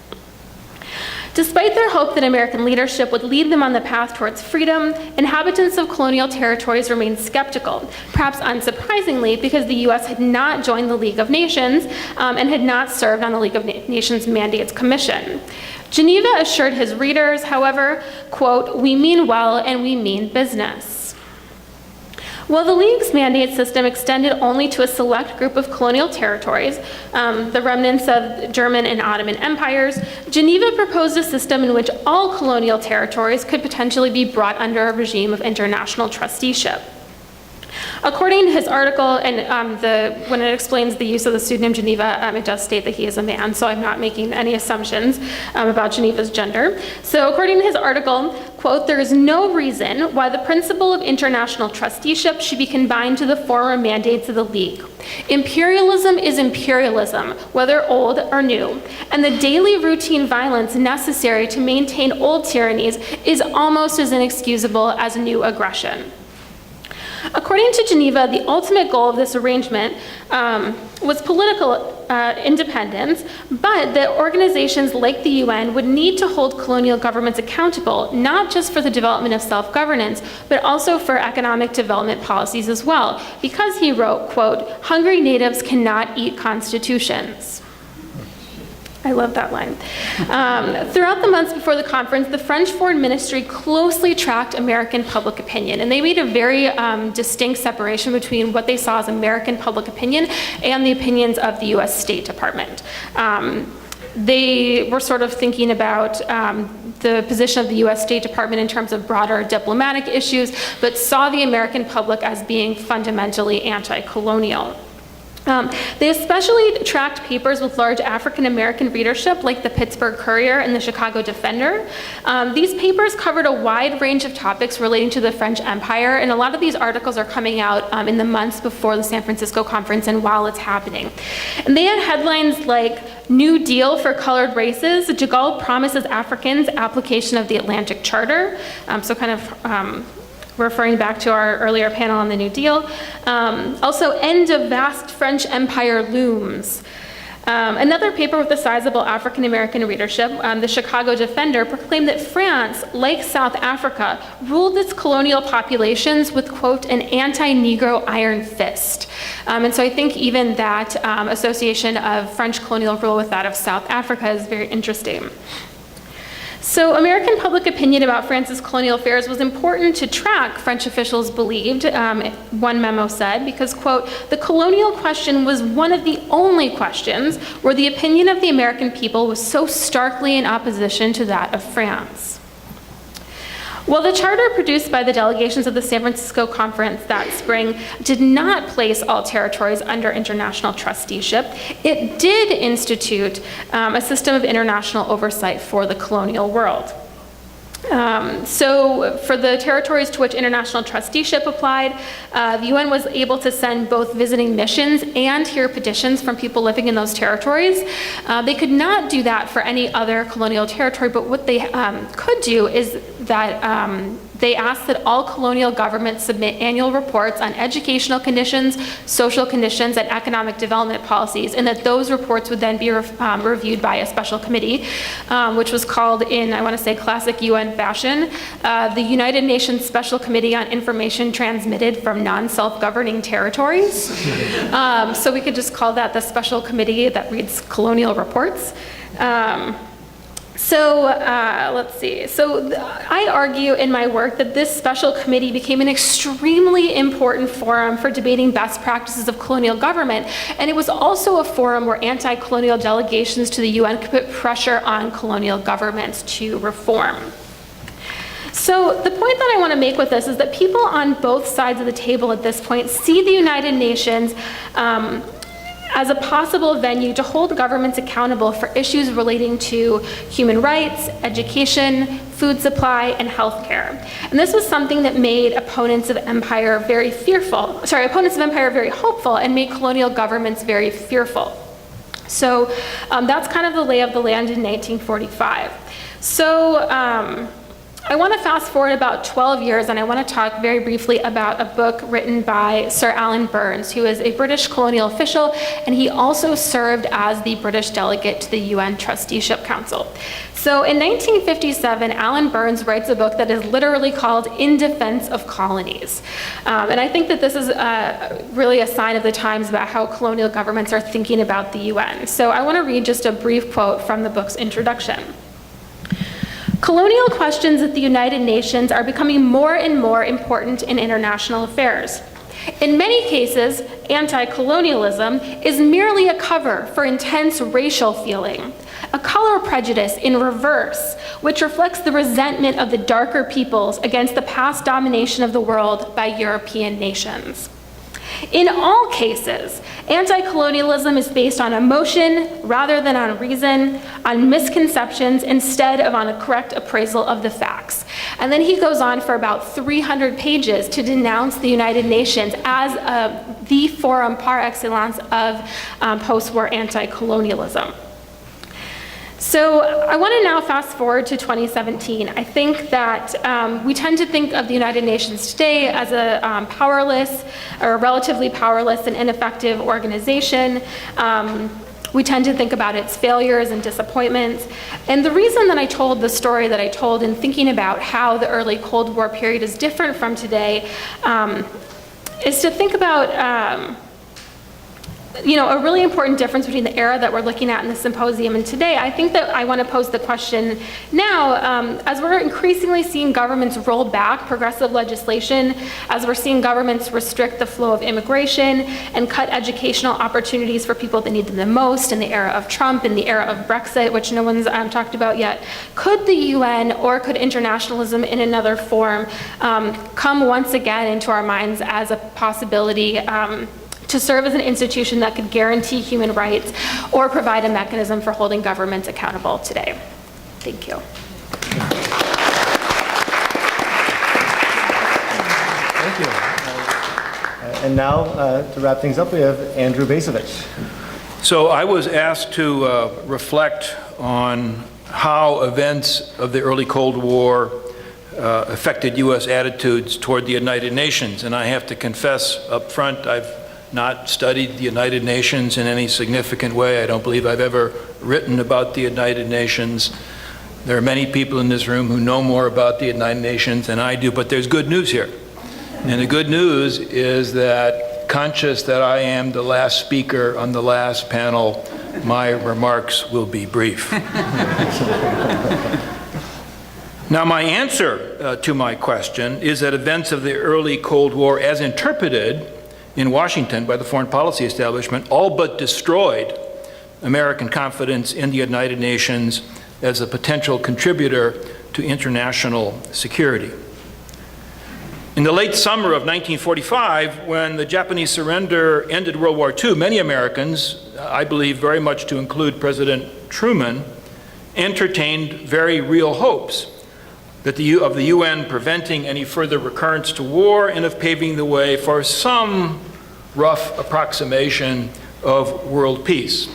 F: Despite their hope that American leadership would lead them on the path towards freedom, inhabitants of colonial territories remained skeptical, perhaps unsurprisingly because the US had not joined the League of Nations and had not served on the League of Nations Mandates Commission. Geneva assured his readers, however, quote, we mean well and we mean business. While the League's mandate system extended only to a select group of colonial territories, the remnants of German and Ottoman empires, Geneva proposed a system in which all colonial territories could potentially be brought under a regime of international trusteeship. According to his article, and when it explains the use of the pseudonym Geneva, it does state that he is a man, so I'm not making any assumptions about Geneva's gender. So according to his article, quote, there is no reason why the principle of international trusteeship should be confined to the former mandates of the League. Imperialism is imperialism, whether old or new, and the daily routine violence necessary to maintain old tyrannies is almost as inexcusable as new aggression. According to Geneva, the ultimate goal of this arrangement was political independence, but that organizations like the UN would need to hold colonial governments accountable, not just for the development of self-governance, but also for economic development policies as well, because he wrote, quote, hungry natives cannot eat constitutions. I love that line. Throughout the months before the conference, the French Foreign Ministry closely tracked American public opinion, and they made a very distinct separation between what they saw as American public opinion and the opinions of the US State Department. They were sort of thinking about the position of the US State Department in terms of broader diplomatic issues, but saw the American public as being fundamentally anti-colonial. They especially tracked papers with large African American readership like the Pittsburgh Courier and the Chicago Defender. These papers covered a wide range of topics relating to the French Empire, and a lot of these articles are coming out in the months before the San Francisco conference and while it's happening. And they had headlines like, New Deal for Colored Races, de Gaulle promises Africans application of the Atlantic Charter. So kind of referring back to our earlier panel on the New Deal. Also, end of vast French empire looms. Another paper with a sizable African-American readership, the Chicago Defender, proclaimed that France, like South Africa, ruled its colonial populations with, quote, an anti-Negro iron fist. And so I think even that association of French colonial rule with that of South Africa is very interesting. So American public opinion about France's colonial affairs was important to track, French officials believed, one memo said, because, quote, the colonial question was one of the only questions where the opinion of the American people was so starkly in opposition to that of France. While the charter produced by the delegations of the San Francisco Conference that spring did not place all territories under international trusteeship, it did institute a system of international oversight for the colonial world. So for the territories to which international trusteeship applied, the UN was able to send both visiting missions and hear petitions from people living in those territories. They could not do that for any other colonial territory, but what they could do is that they asked that all colonial governments submit annual reports on educational conditions, social conditions, and economic development policies, and that those reports would then be reviewed by a special committee, which was called, in, I want to say, classic UN fashion, the United Nations Special Committee on Information Transmitted from Non-Self-Governing Territories. So we could just call that the special committee that reads colonial reports. Let's see. So I argue in my work that this special committee became an extremely important forum for debating best practices of colonial government, and it was also a forum where anti-colonial delegations to the UN could put pressure on colonial governments to reform. So the point that I want to make with this is that people on both sides of the table at this point see the United Nations as a possible venue to hold governments accountable for issues relating to human rights, education, food supply, and healthcare. And this was something that made opponents of empire very hopeful and made colonial governments very fearful. So that's kind of the lay of the land in 1945. So I want to fast forward about 12 years, and I want to talk very briefly about a book written by Sir Alan Burns, who is a British colonial official, and he also served as the British delegate to the UN Trusteeship Council. So in 1957, Alan Burns writes a book that is literally called In Defense of Colonies. And I think that this is really a sign of the times about how colonial governments are thinking about the UN. So I want to read just a brief quote from the book's introduction. Colonial questions at the United Nations are becoming more and more important in international affairs. In many cases, anti-colonialism is merely a cover for intense racial feeling, a color prejudice in reverse, which reflects the resentment of the darker peoples against the past domination of the world by European nations. In all cases, anti-colonialism is based on emotion rather than on reason, on misconceptions instead of on a correct appraisal of the facts. And then he goes on for about 300 pages to denounce the United Nations as the forum par excellence of post-war anti-colonialism. So I want to now fast forward to 2017. I think that we tend to think of the United Nations today as a powerless or relatively powerless and ineffective organization. We tend to think about its failures and disappointments. And the reason that I told the story that I told in thinking about how the early Cold War period is different from today is to think about a really important difference between the era that we're looking at in the symposium and today. I think that I want to pose the question now, as we're increasingly seeing governments roll back progressive legislation, as we're seeing governments restrict the flow of immigration and cut educational opportunities for people that need them the most in the era of Trump, in the era of Brexit, which no one's talked about yet, could the UN or could internationalism in another form come once again into our minds as a possibility to serve as an institution that could guarantee human rights or provide a mechanism for holding governments accountable today? Thank you.
B: Thank you. And now, to wrap things up, we have Andrew Bacevich.
G: So I was asked to reflect on how events of the early Cold War affected U.S. attitudes toward the United Nations. And I have to confess up front, I've not studied the United Nations in any significant way. I don't believe I've ever written about the United Nations. There are many people in this room who know more about the United Nations than I do, but there's good news here. And the good news is that, conscious that I am the last speaker on the last panel, my remarks will be brief. Now, my answer to my question is that events of the early Cold War, as interpreted in Washington by the foreign policy establishment, all but destroyed American confidence in the United Nations as a potential contributor to international security. In the late summer of 1945, when the Japanese surrender ended World War II, many Americans, I believe very much to include President Truman, entertained very real hopes that of the UN preventing any further recurrence to war and of paving the way for some rough approximation of world peace.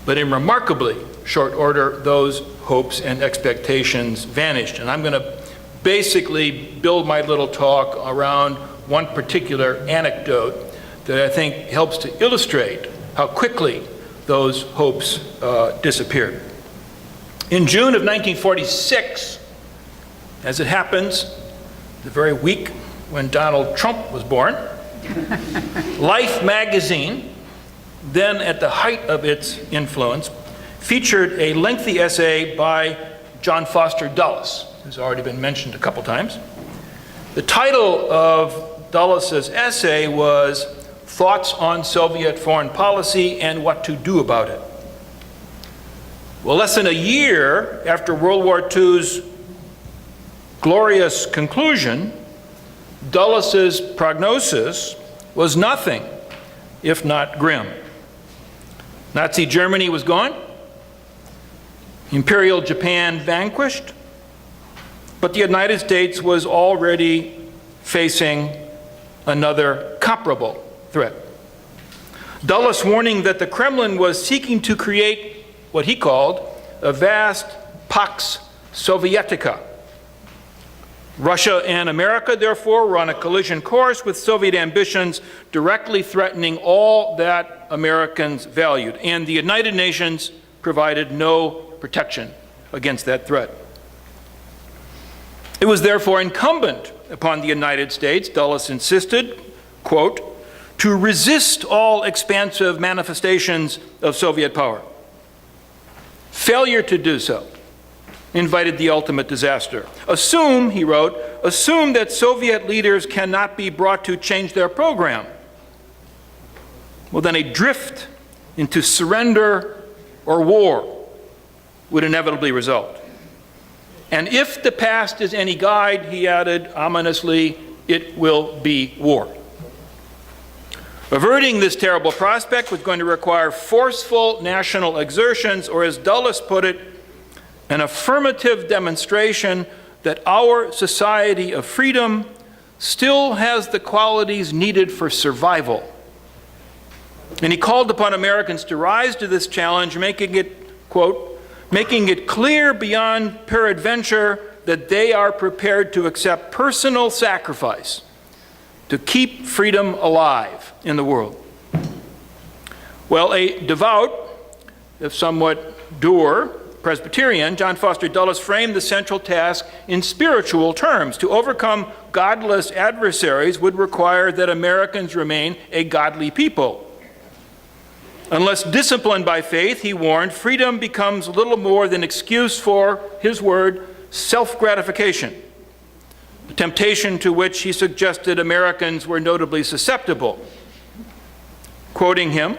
G: But in remarkably short order, those hopes and expectations vanished. And I'm going to basically build my little talk around one particular anecdote that I think helps to illustrate how quickly those hopes disappeared. In June of 1946, as it happens, the very week when Donald Trump was born, Life magazine, then at the height of its influence, featured a lengthy essay by John Foster Dulles, who's already been mentioned a couple times. The title of Dulles' essay was Thoughts on Soviet Foreign Policy and What to Do About It. Well, less than a year after World War II's glorious conclusion, Dulles' prognosis was nothing if not grim. Nazi Germany was gone, Imperial Japan vanquished, but the United States was already facing another comparable threat. Dulles warning that the Kremlin was seeking to create what he called a vast Pax Sovietica. Russia and America, therefore, were on a collision course with Soviet ambitions directly threatening all that Americans valued, and the United Nations provided no protection against that threat. It was therefore incumbent upon the United States, Dulles insisted, quote, to resist all expansive manifestations of Soviet power. Failure to do so invited the ultimate disaster. Assume, he wrote, assume that Soviet leaders cannot be brought to change their program. Well, then a drift into surrender or war would inevitably result. And if the past is any guide, he added ominously, it will be war. Averting this terrible prospect was going to require forceful national exertions, or as Dulles put it, an affirmative demonstration that our society of freedom still has the qualities needed for survival. And he called upon Americans to rise to this challenge, making it, quote, making it clear beyond peradventure that they are prepared to accept personal sacrifice to keep freedom alive in the world. Well, a devout, if somewhat dour, Presbyterian, John Foster Dulles framed the central task in spiritual terms. To overcome godless adversaries would require that Americans remain a godly people. Unless disciplined by faith, he warned, freedom becomes little more than excuse for, his word, self-gratification, the temptation to which he suggested Americans were notably susceptible. Quoting him,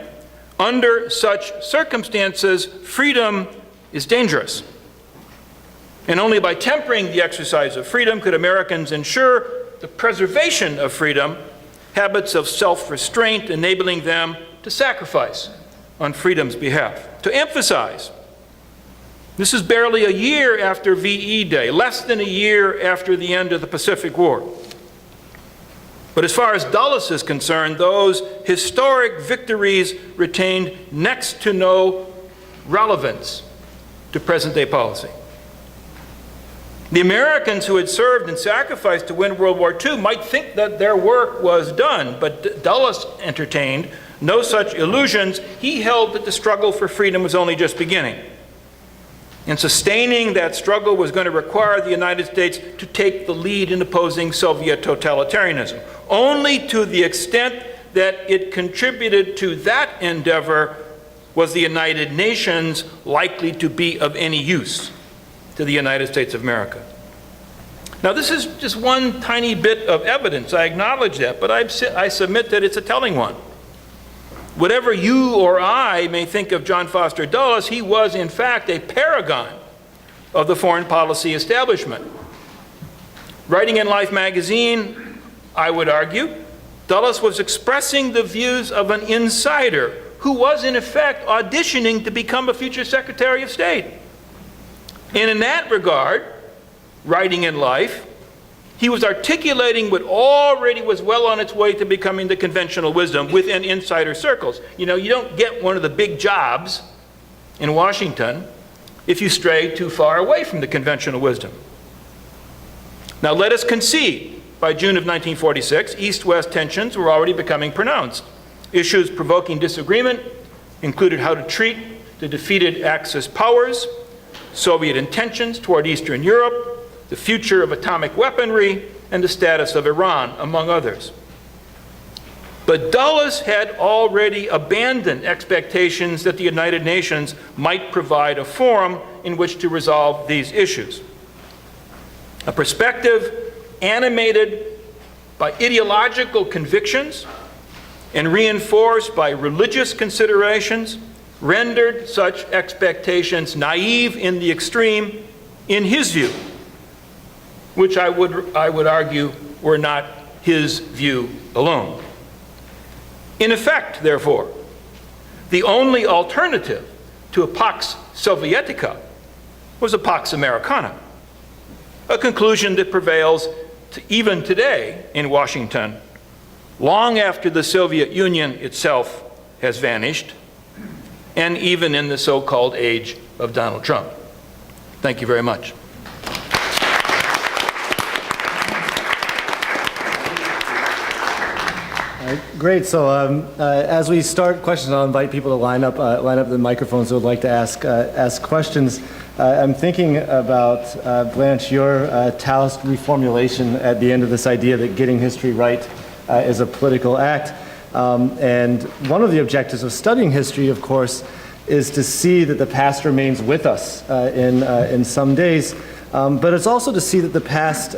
G: under such circumstances, freedom is dangerous. And only by tempering the exercise of freedom could Americans ensure the preservation of freedom, habits of self-restraint enabling them to sacrifice on freedom's behalf. To emphasize, this is barely a year after VE Day, less than a year after the end of the Pacific War. But as far as Dulles is concerned, those historic victories retained next to no relevance to present-day policy. The Americans who had served and sacrificed to win World War II might think that their work was done, but Dulles entertained no such illusions. He held that the struggle for freedom was only just beginning. And sustaining that struggle was going to require the United States to take the lead in opposing Soviet totalitarianism. Only to the extent that it contributed to that endeavor was the United Nations likely to be of any use to the United States of America. Now, this is just one tiny bit of evidence. I acknowledge that, but I submit that it's a telling one. Whatever you or I may think of John Foster Dulles, he was, in fact, a paragon of the foreign policy establishment. Writing in Life magazine, I would argue, Dulles was expressing the views of an insider who was, in effect, auditioning to become a future Secretary of State. And in that regard, writing in Life, he was articulating what already was well on its way to becoming the conventional wisdom within insider circles. You know, you don't get one of the big jobs in Washington if you stray too far away from the conventional wisdom. Now, let us concede, by June of 1946, East-West tensions were already becoming pronounced. Issues provoking disagreement included how to treat the defeated Axis powers, Soviet intentions toward Eastern Europe, the future of atomic weaponry, and the status of Iran, among others. But Dulles had already abandoned expectations that the United Nations might provide a forum in which to resolve these issues. A perspective animated by ideological convictions and reinforced by religious considerations rendered such expectations naive in the extreme, in his view, which I would argue were not his view alone. In effect, therefore, the only alternative to a Pax Sovietica was a Pax Americana, a conclusion that prevails even today in Washington, long after the Soviet Union itself has vanished, and even in the so-called age of Donald Trump. Thank you very much.
B: Great. So as we start questions, I'll invite people to line up the microphones who would like to ask questions. I'm thinking about, Blanche, your Taoist reformulation at the end of this idea that getting history right is a political act. And one of the objectives of studying history, of course, is to see that the past remains with us in some days. But it's also to see that the past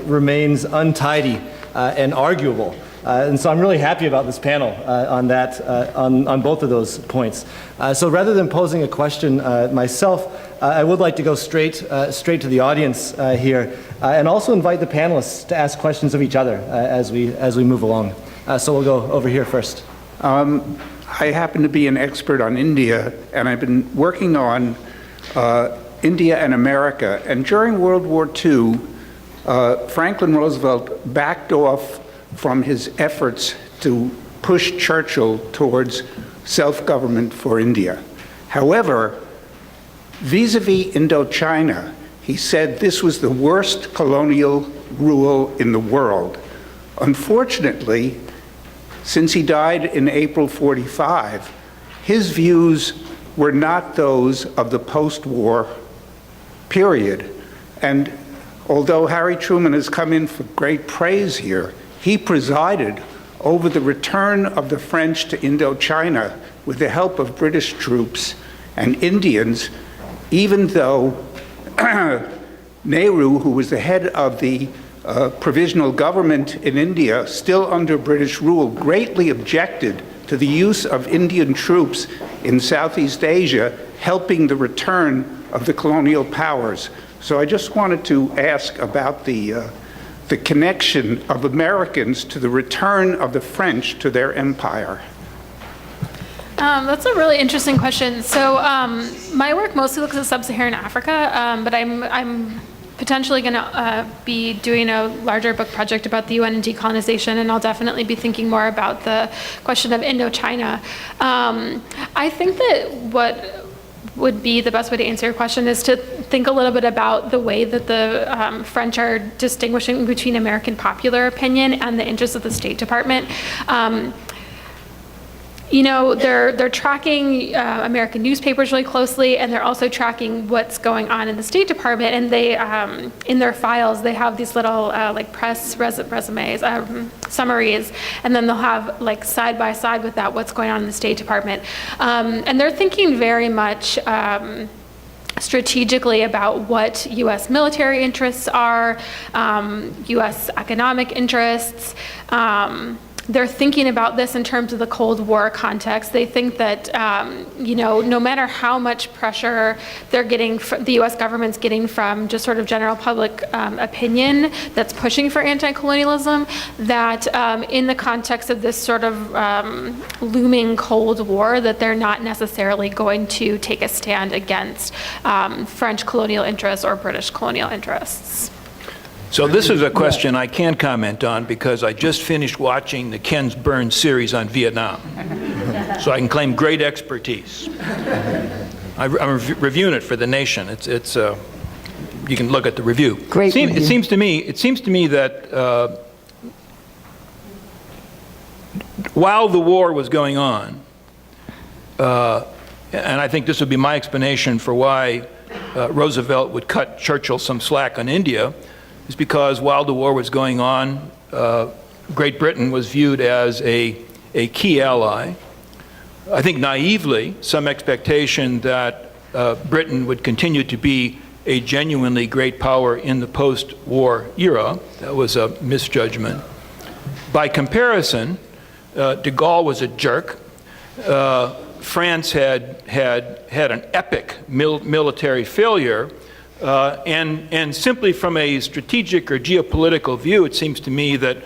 B: remains untidy and arguable. And so I'm really happy about this panel on that, on both of those points. So rather than posing a question myself, I would like to go straight to the audience here, and also invite the panelists to ask questions of each other as we move along. So we'll go over here first.
H: I happen to be an expert on India, and I've been working on India and America. And during World War II, Franklin Roosevelt backed off from his efforts to push Churchill towards self-government for India. However, vis-a-vis Indochina, he said this was the worst colonial rule in the world. Unfortunately, since he died in April '45, his views were not those of the post-war period. And although Harry Truman has come in for great praise here, he presided over the return of the French to Indochina with the help of British troops and Indians, even though Nehru, who was the head of the provisional government in India, still under British rule, greatly objected to the use of Indian troops in Southeast Asia, helping the return of the colonial powers. So I just wanted to ask about the connection of Americans to the return of the French to their empire.
F: That's a really interesting question. So my work mostly looks at sub-Saharan Africa, but I'm potentially going to be doing a larger book project about the UN and decolonization, and I'll definitely be thinking more about the question of Indochina. I think that what would be the best way to answer your question is to think a little bit about the way that the French are distinguishing between American popular opinion and the interests of the State Department. You know, they're tracking American newspapers really closely, and they're also tracking what's going on in the State Department. And they, in their files, they have these little like press resumes, summaries, and then they'll have like side by side with that what's going on in the State Department. And they're thinking very much strategically about what U.S. military interests are, U.S. economic interests. They're thinking about this in terms of the Cold War context. They think that, no matter how much pressure they're getting, the U.S. government's getting from just sort of general public opinion that's pushing for anti-colonialism, that in the context of this sort of looming Cold War, that they're not necessarily going to take a stand against French colonial interests or British colonial interests.
G: So this is a question I can comment on because I just finished watching the Ken Burns series on Vietnam. So I can claim great expertise. I'm reviewing it for The Nation. It's you can look at the review.
C: Great review.
G: It seems to me that while the war was going on, and I think this would be my explanation for why Roosevelt would cut Churchill some slack on India, is because while the war was going on, Great Britain was viewed as a key ally. I think naively, some expectation that Britain would continue to be a genuinely great power in the post-war era. That was a misjudgment. By comparison, de Gaulle was a jerk. France had an epic military failure. And simply from a strategic or geopolitical view, it seems to me that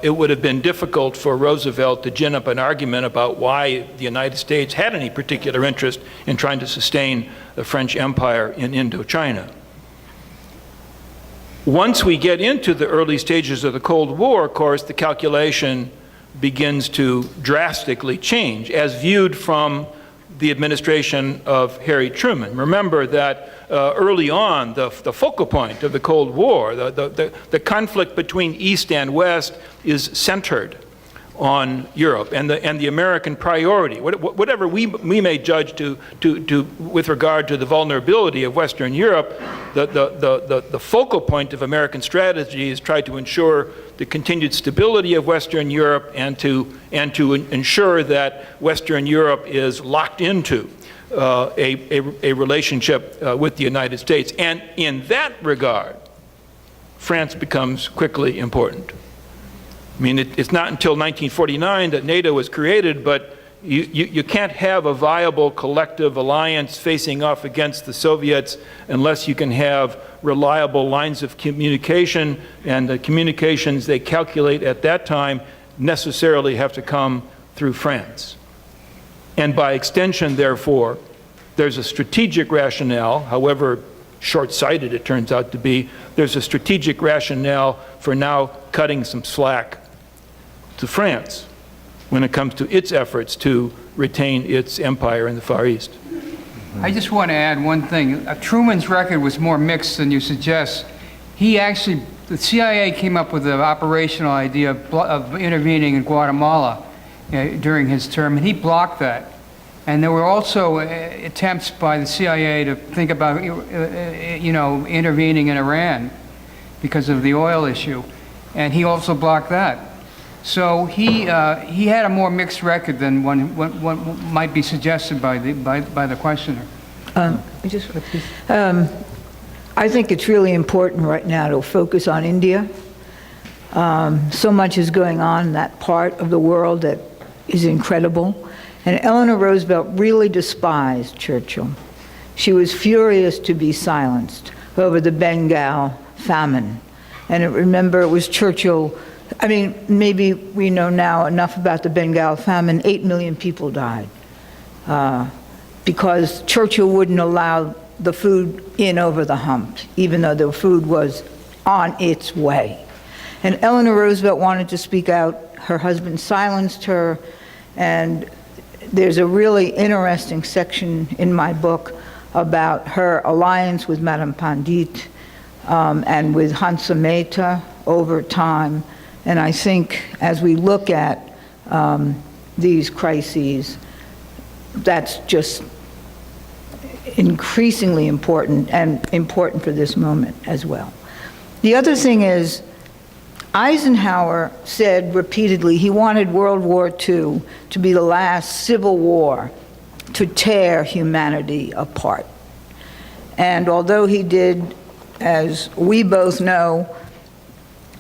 G: it would have been difficult for Roosevelt to gin up an argument about why the United States had any particular interest in trying to sustain the French Empire in Indochina. Once we get into the early stages of the Cold War, of course, the calculation begins to drastically change as viewed from the administration of Harry Truman. Remember that early on, the focal point of the Cold War, the conflict between East and West is centered on Europe and the American priority. Whatever we may judge with regard to the vulnerability of Western Europe, the focal point of American strategy is try to ensure the continued stability of Western Europe and to ensure that Western Europe is locked into a relationship with the United States. And in that regard, France becomes quickly important. I mean, it's not until 1949 that NATO was created, but you can't have a viable collective alliance facing off against the Soviets unless you can have reliable lines of communication, and the communications they calculate at that time necessarily have to come through France. And by extension, therefore, there's a strategic rationale, however short-sighted it turns out to be, there's a strategic rationale for now cutting some slack to France when it comes to its efforts to retain its empire in the Far East.
E: I just want to add one thing. Truman's record was more mixed than you suggest. The CIA came up with the operational idea of intervening in Guatemala during his term, and he blocked that. And there were also attempts by the CIA to think about, intervening in Iran because of the oil issue, and he also blocked that. So he had a more mixed record than one might be suggested by the questioner.
C: I think it's really important right now to focus on India. So much is going on in that part of the world that is incredible. And Eleanor Roosevelt really despised Churchill. She was furious to be silenced over the Bengal famine. And remember, it was Churchill. I mean, maybe we know now enough about the Bengal famine. 8 million people died because Churchill wouldn't allow the food in over the hump, even though the food was on its way. And Eleanor Roosevelt wanted to speak out. Her husband silenced her. And there's a really interesting section in my book about her alliance with Madame Pandit and with Hansa Mehta over time. And I think as we look at these crises, that's just increasingly important, and important for this moment as well. The other thing is, Eisenhower said repeatedly he wanted World War II to be the last civil war to tear humanity apart. And although he did, as we both know,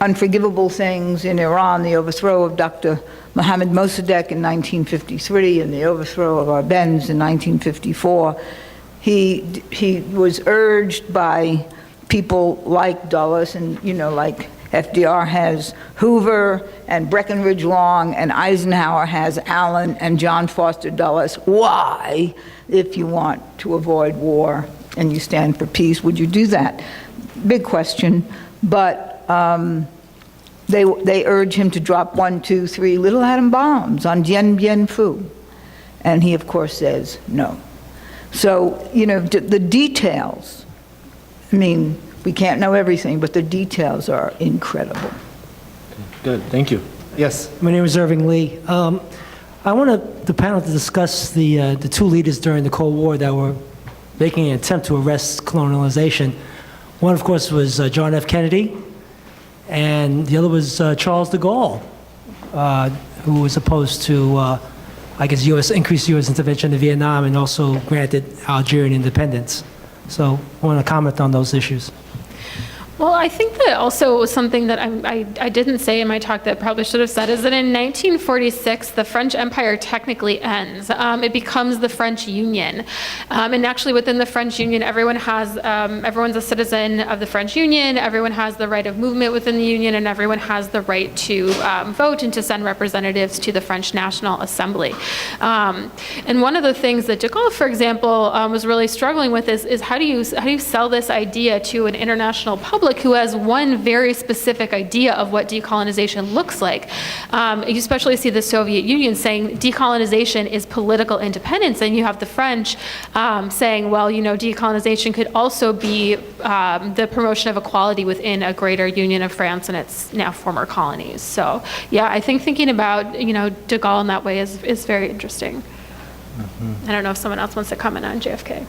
C: unforgivable things in Iran, the overthrow of Dr. Mohammad Mossadegh in 1953 and the overthrow of Arbenz in 1954, he was urged by people like Dulles and, like FDR has Hoover and Breckinridge Long and Eisenhower has Allen and John Foster Dulles. Why, if you want to avoid war and you stand for peace, would you do that? Big question, but they urge him to drop 1, 2, 3 little atom bombs on Dien Bien Phu. And he, of course, says no. So, the details, we can't know everything, but the details are incredible.
B: Good, thank you. Yes.
I: My name is Irving Lee. I want the panel to discuss the two leaders during the Cold War that were making an attempt to arrest colonialization. One, of course, was John F. Kennedy, and the other was Charles de Gaulle, who was opposed to, increased U.S. intervention in Vietnam and also granted Algerian independence. So I want to comment on those issues.
F: Well, I think that also something that I didn't say in my talk that I probably should have said is that in 1946, the French Empire technically ends. It becomes the French Union. And actually within the French Union, everyone's a citizen of the French Union, everyone has the right of movement within the Union, and everyone has the right to vote and to send representatives to the French National Assembly. And one of the things that de Gaulle, for example, was really struggling with is how do you sell this idea to an international public who has one very specific idea of what decolonization looks like. You especially see the Soviet Union saying decolonization is political independence, and you have the French saying, well, decolonization could also be the promotion of equality within a greater union of France and its now former colonies. So, yeah, I think thinking about, de Gaulle in that way is very interesting. I don't know if someone else wants to comment on JFK.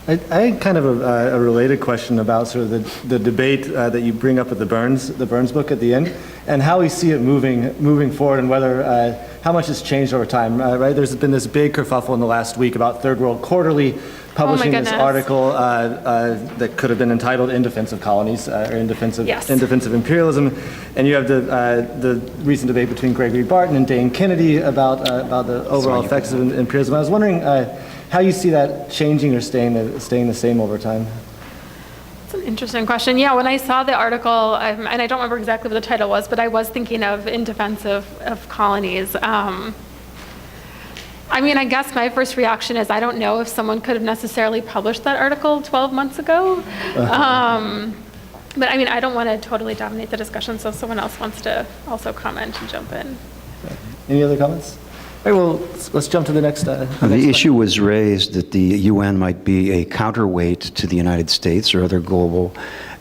B: I had kind of a related question about sort of the debate that you bring up with the Burns book at the end, and how we see it moving forward, and whether how much has changed over time. Right, there's been this big kerfuffle in the last week about Third World Quarterly publishing this article that could have been entitled "In Defense of Colonies" or "In Defense of Imperialism," and you have the recent debate between Gregory Barton and Dane Kennedy about the overall effects of imperialism. I was wondering how you see that changing or staying the same over time.
F: That's an interesting question. Yeah, when I saw the article, and I don't remember exactly what the title was, but I was thinking of In Defense of Colonies. I guess my first reaction is I don't know if someone could have necessarily published that article 12 months ago. But I don't want to totally dominate the discussion, so if someone else wants to also comment and jump in.
B: Any other comments? All right, well, let's jump to the next.
J: The issue was raised that the UN might be a counterweight to the United States or other global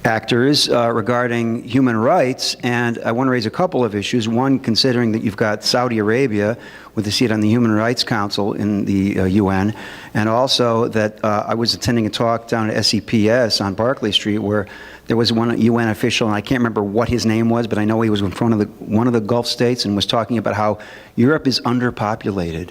J: actors regarding human rights, and I want to raise a couple of issues. One, considering that you've got Saudi Arabia with a seat on the Human Rights Council in the UN, and also that I was attending a talk down at SEPS on Barclay Street where there was one UN official, and I can't remember what his name was, but I know he was in front of one of the Gulf states and was talking about how Europe is underpopulated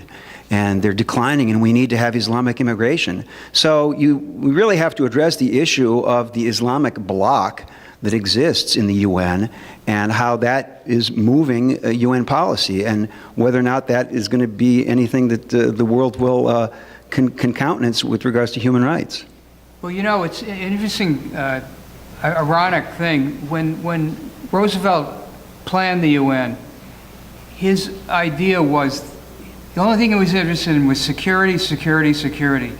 J: and they're declining and we need to have Islamic immigration. So we really have to address the issue of the Islamic bloc that exists in the UN and how that is moving UN policy, and whether or not that is going to be anything that the world will can countenance with regards to human rights.
E: Well, it's an interesting, ironic thing. When Roosevelt planned the UN, his idea was the only thing he was interested in was security, security, security.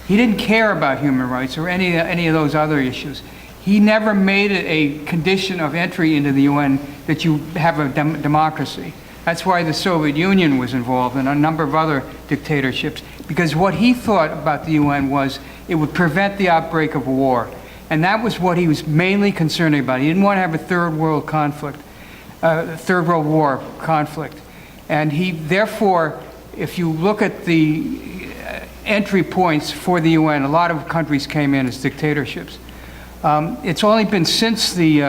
E: He didn't care about human rights or any of those other issues. He never made it a condition of entry into the UN that you have a democracy. That's why the Soviet Union was involved and a number of other dictatorships, because what he thought about the UN was it would prevent the outbreak of war. And that was what he was mainly concerned about. He didn't want to have a third world war conflict. And he, therefore, if you look at the entry points for the UN, a lot of countries came in as dictatorships. It's only been since the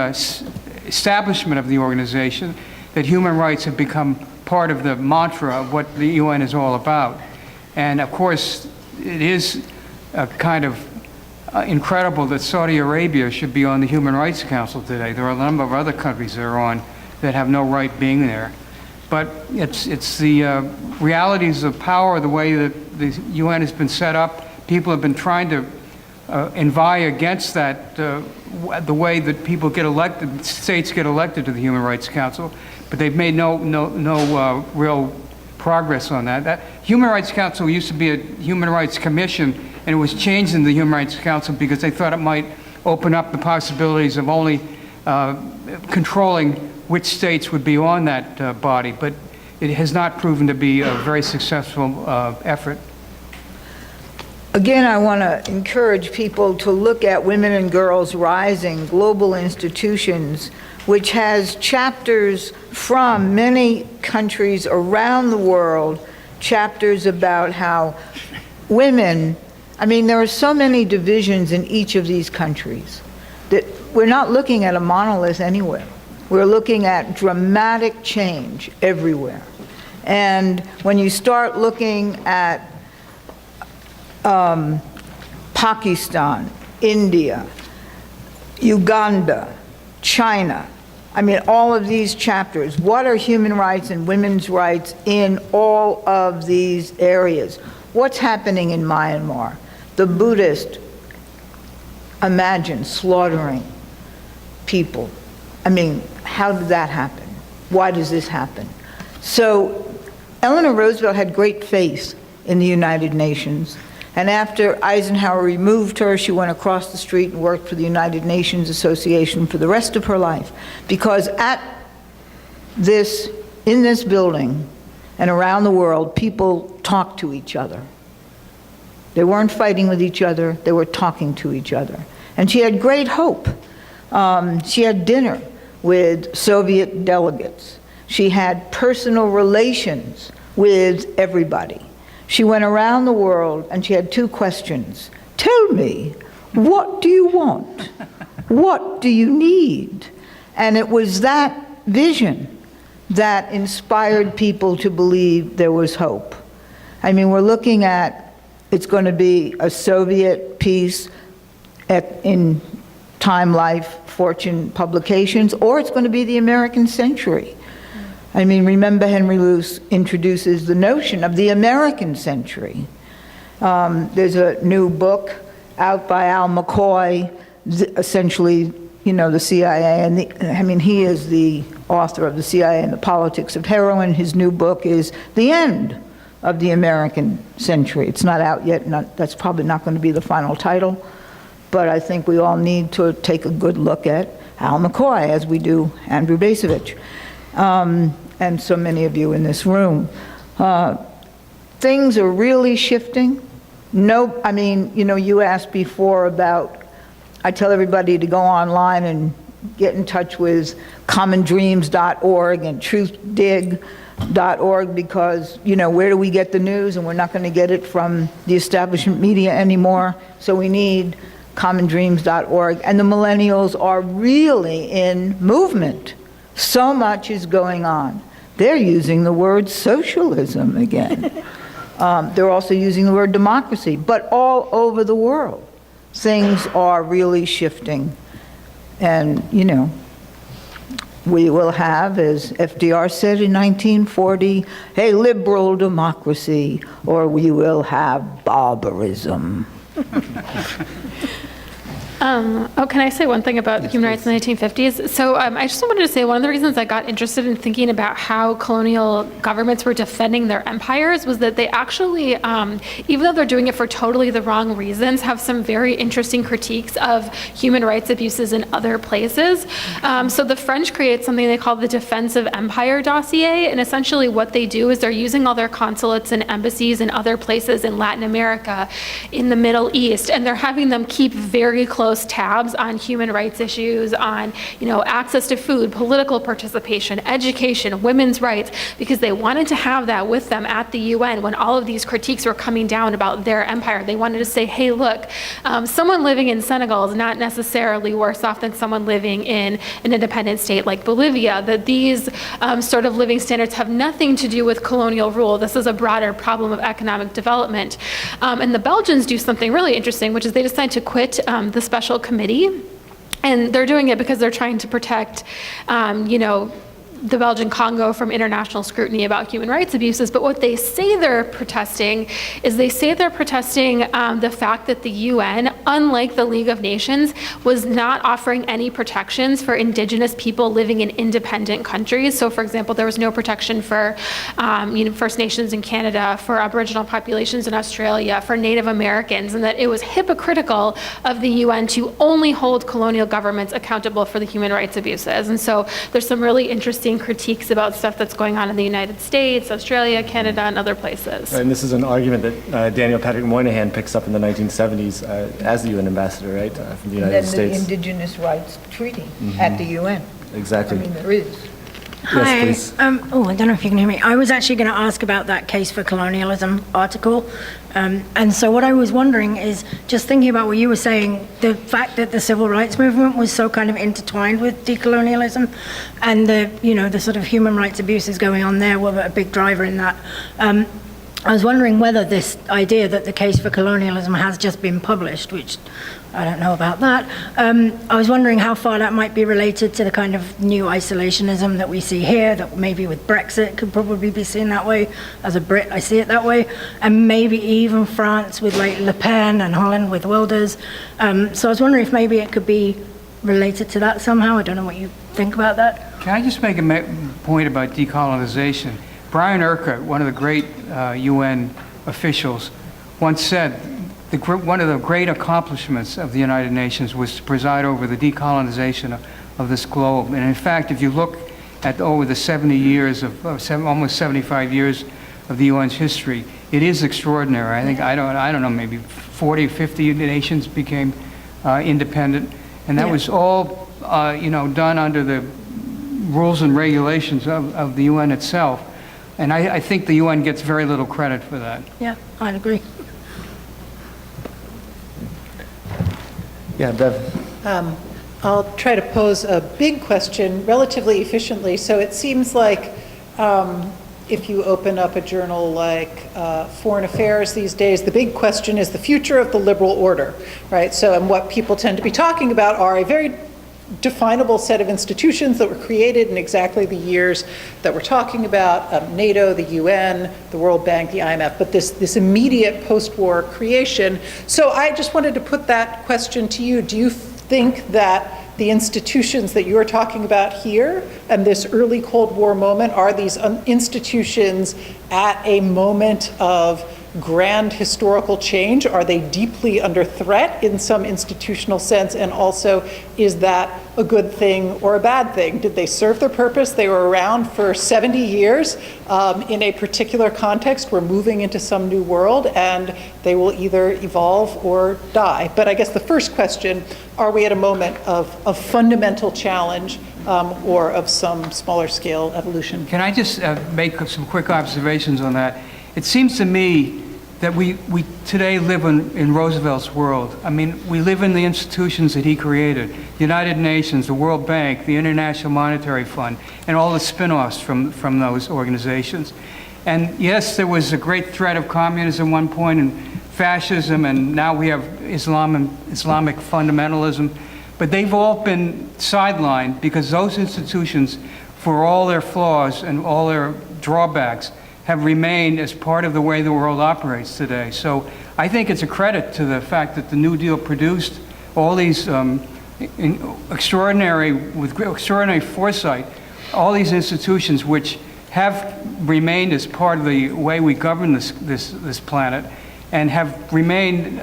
E: establishment of the organization that human rights have become part of the mantra of what the UN is all about. And of course, it is a kind of incredible that Saudi Arabia should be on the Human Rights Council today. There are a number of other countries that are on that have no right being there. But it's the realities of power, the way that the UN has been set up. People have been trying to invite against that, the way that people get elected, states get elected to the Human Rights Council, but they've made no real progress on that. That Human Rights Council used to be a Human Rights Commission, and it was changed into the Human Rights Council because they thought it might open up the possibilities of only controlling which states would be on that body, but it has not proven to be a very successful effort.
C: Again, I want to encourage people to look at Women and Girls Rising, Global Institutions, which has chapters from many countries around the world, chapters about how women, I mean, there are so many divisions in each of these countries that we're not looking at a monolith anywhere. We're looking at dramatic change everywhere. And when you start looking at Pakistan, India, Uganda, China, I mean, all of these chapters, what are human rights and women's rights in all of these areas? What's happening in Myanmar? The Buddhist, imagine slaughtering people. I mean, how did that happen? Why does this happen? So Eleanor Roosevelt had great faith in the United Nations. And after Eisenhower removed her, she went across the street and worked for the United Nations Association for the rest of her life. Because in this building and around the world, people talked to each other. They weren't fighting with each other, they were talking to each other. And she had great hope. She had dinner with Soviet delegates. She had personal relations with everybody. She went around the world and she had two questions. Tell me, what do you want? What do you need? And it was that vision that inspired people to believe there was hope. I mean, we're looking at, it's going to be a Soviet peace in Time Life, Fortune publications, or it's going to be the American century. I mean, remember Henry Luce introduces the notion of the American century. There's a new book out by Al McCoy, essentially, you know, the CIA, and he is the author of the CIA and the Politics of Heroin. His new book is The End of the American Century. It's not out yet, that's probably not going to be the final title, but I think we all need to take a good look at Al McCoy, as we do Andrew Bacevich. And so many of you in this room. Things are really shifting. I mean, you know, you asked before about, I tell everybody to go online and get in touch with commondreams.org and truthdig.org because, you know, where do we get the news? And we're not going to get it from the establishment media anymore. So we need commondreams.org. And the millennials are really in movement. So much is going on. They're using the word socialism again. They're also using the word democracy, but all over the world, things are really shifting. And, you know, we will have, as FDR said in 1940, a liberal democracy, or we will have barbarism.
F: Can I say one thing about human rights in the 1950s? So I just wanted to say one of the reasons I got interested in thinking about how colonial governments were defending their empires was that they actually, even though they're doing it for totally the wrong reasons, have some very interesting critiques of human rights abuses in other places. So the French create something they call the Defense of Empire dossier, and essentially what they do is they're using all their consulates and embassies in other places in Latin America, in the Middle East, and they're having them keep very close close tabs on human rights issues, on, access to food, political participation, education, women's rights, because they wanted to have that with them at the UN when all of these critiques were coming down about their empire. They wanted to say, hey, look, someone living in Senegal is not necessarily worse off than someone living in an independent state like Bolivia, that these sort of living standards have nothing to do with colonial rule. This is a broader problem of economic development. And the Belgians do something really interesting, which is they decide to quit the special committee. And they're doing it because they're trying to protect, the Belgian Congo from international scrutiny about human rights abuses. But what they say they're protesting is the fact that the UN, unlike the League of Nations, was not offering any protections for indigenous people living in independent countries. So for example, there was no protection for First Nations in Canada, for Aboriginal populations in Australia, for Native Americans, and that it was hypocritical of the UN to only hold colonial governments accountable for the human rights abuses. And so there's some really interesting critiques about stuff that's going on in the United States, Australia, Canada, and other places.
B: Right, and this is an argument that Daniel Patrick Moynihan picks up in the 1970s as the UN ambassador, right, from the United States.
C: And the Indigenous Rights Treaty at the UN.
B: Exactly.
C: I mean, there is.
K: Hi.
B: Yes, please.
K: I don't know if you can hear me. I was actually going to ask about that Case for Colonialism article. And so what I was wondering is, just thinking about what you were saying, the fact that the civil rights movement was so kind of intertwined with decolonialism, and the sort of human rights abuses going on there were a big driver in that. I was wondering whether this idea that the Case for Colonialism has just been published, which I don't know about that. I was wondering how far that might be related to the kind of new isolationism that we see here, that maybe with Brexit could probably be seen that way. As a Brit, I see it that way. And maybe even France with like Le Pen and Holland with Wilders. So I was wondering if maybe it could be related to that somehow. I don't know what you think about that.
E: Can I just make a point about decolonization? Brian Urquhart, one of the great UN officials, once said one of the great accomplishments of the United Nations was to preside over the decolonization of this globe. And in fact, if you look at over the 70 years almost 75 years of the UN's history, it is extraordinary. I think, I don't know, maybe 40, 50 nations became independent. And that was all, done under the rules and regulations of the UN itself. And I think the UN gets very little credit for that.
K: Yeah, I'd agree.
B: Yeah, Bev.
L: I'll try to pose a big question relatively efficiently. So it seems like if you open up a journal like Foreign Affairs these days, the big question is the future of the liberal order, right? So, and what people tend to be talking about are a very definable set of institutions that were created in exactly the years that we're talking about, NATO, the UN, the World Bank, the IMF, but this immediate post-war creation. So I just wanted to put that question to you. Do you think that the institutions that you're talking about here and this early Cold War moment, are these institutions at a moment of grand historical change? Are they deeply under threat in some institutional sense? And also, is that a good thing or a bad thing? Did they serve their purpose? They were around for 70 years in a particular context. We're moving into some new world, and they will either evolve or die. But I guess the first question, are we at a moment of fundamental challenge or of some smaller scale evolution?
E: Can I just make some quick observations on that? It seems to me that we today live in Roosevelt's world. I mean, we live in the institutions that he created, the United Nations, the World Bank, the International Monetary Fund, and all the spin-offs from those organizations. And yes, there was a great threat of communism at one point, and fascism, and now we have Islamic fundamentalism. But they've all been sidelined because those institutions, for all their flaws and all their drawbacks, have remained as part of the way the world operates today. So I think it's a credit to the fact that the New Deal produced all these extraordinary foresight, all these institutions which have remained as part of the way we govern this planet, and have remained,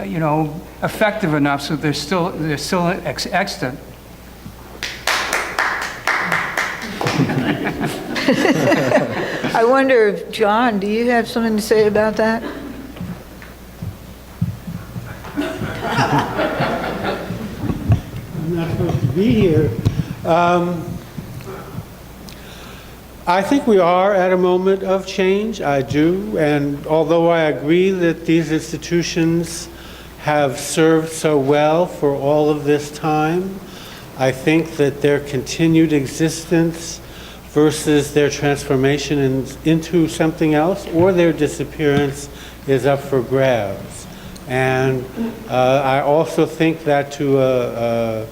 E: effective enough so they're still extant.
C: I wonder if, John, do you have something to say about that?
M: not supposed to be here. I think we are at a moment of change. I do. And although I agree that these institutions have served so well for all of this time, I think that their continued existence versus their transformation into something else or their disappearance is up for grabs. And I also think that to a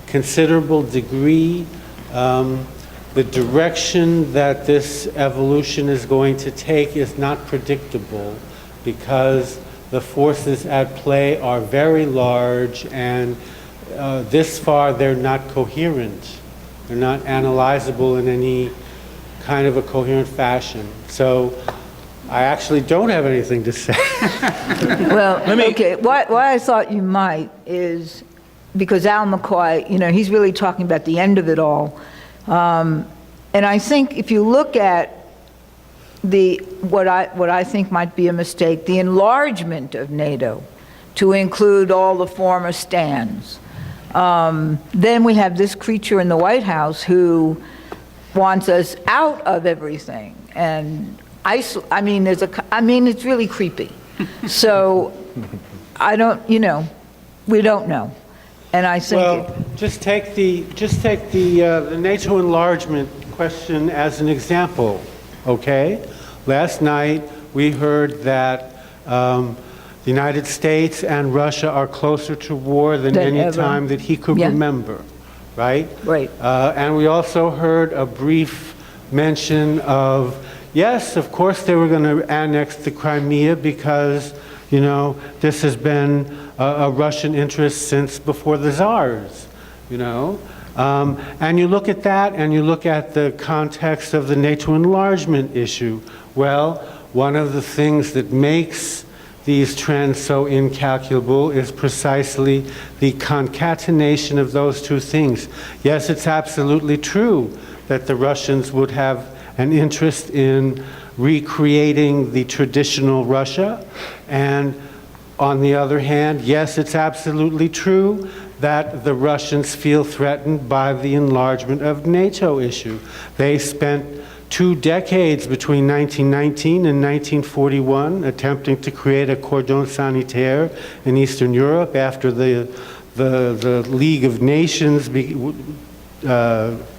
M: considerable degree, the direction that this evolution is going to take is not predictable because the forces at play are very large and this far they're not coherent. They're not analyzable in any kind of a coherent fashion. So I actually don't have anything to say.
C: Well, okay, why I thought you might is because Al McCoy, he's really talking about the end of it all. And I think if you look at what I think might be a mistake, the enlargement of NATO to include all the former stands, then we have this creature in the White House who wants us out of everything, and it's really creepy. So I don't, we don't know. And I think
M: well, just take the NATO enlargement question as an example, okay? Last night we heard that the United States and Russia are closer to war than any
C: ever.
M: time that he could remember, right?
C: Right.
M: And we also heard a brief mention of, yes, of course they were going to annex the Crimea because, this has been a Russian interest since before the Tsars, And you look at that and you look at the context of the NATO enlargement issue. Well, one of the things that makes these trends so incalculable is precisely the concatenation of those two things. Yes, it's absolutely true that the Russians would have an interest in recreating the traditional Russia, and on the other hand, yes, it's absolutely true that the Russians feel threatened by the enlargement of NATO issue. They spent 2 decades between 1919 and 1941 attempting to create a cordon sanitaire in Eastern Europe after the League of Nations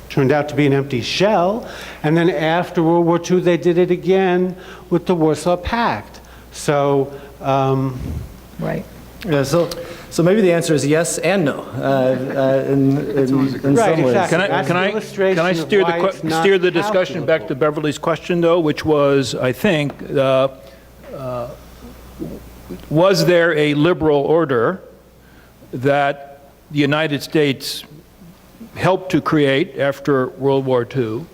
M: turned out to be an empty shell. And then after World War II, they did it again with the Warsaw Pact. So,
C: right.
B: Yeah, so maybe the answer is yes and no. In some ways.
M: Exactly.
G: Can I steer the discussion back to Beverly's question, though, which was, I think, was there a liberal order that the United States helped to create after World War II,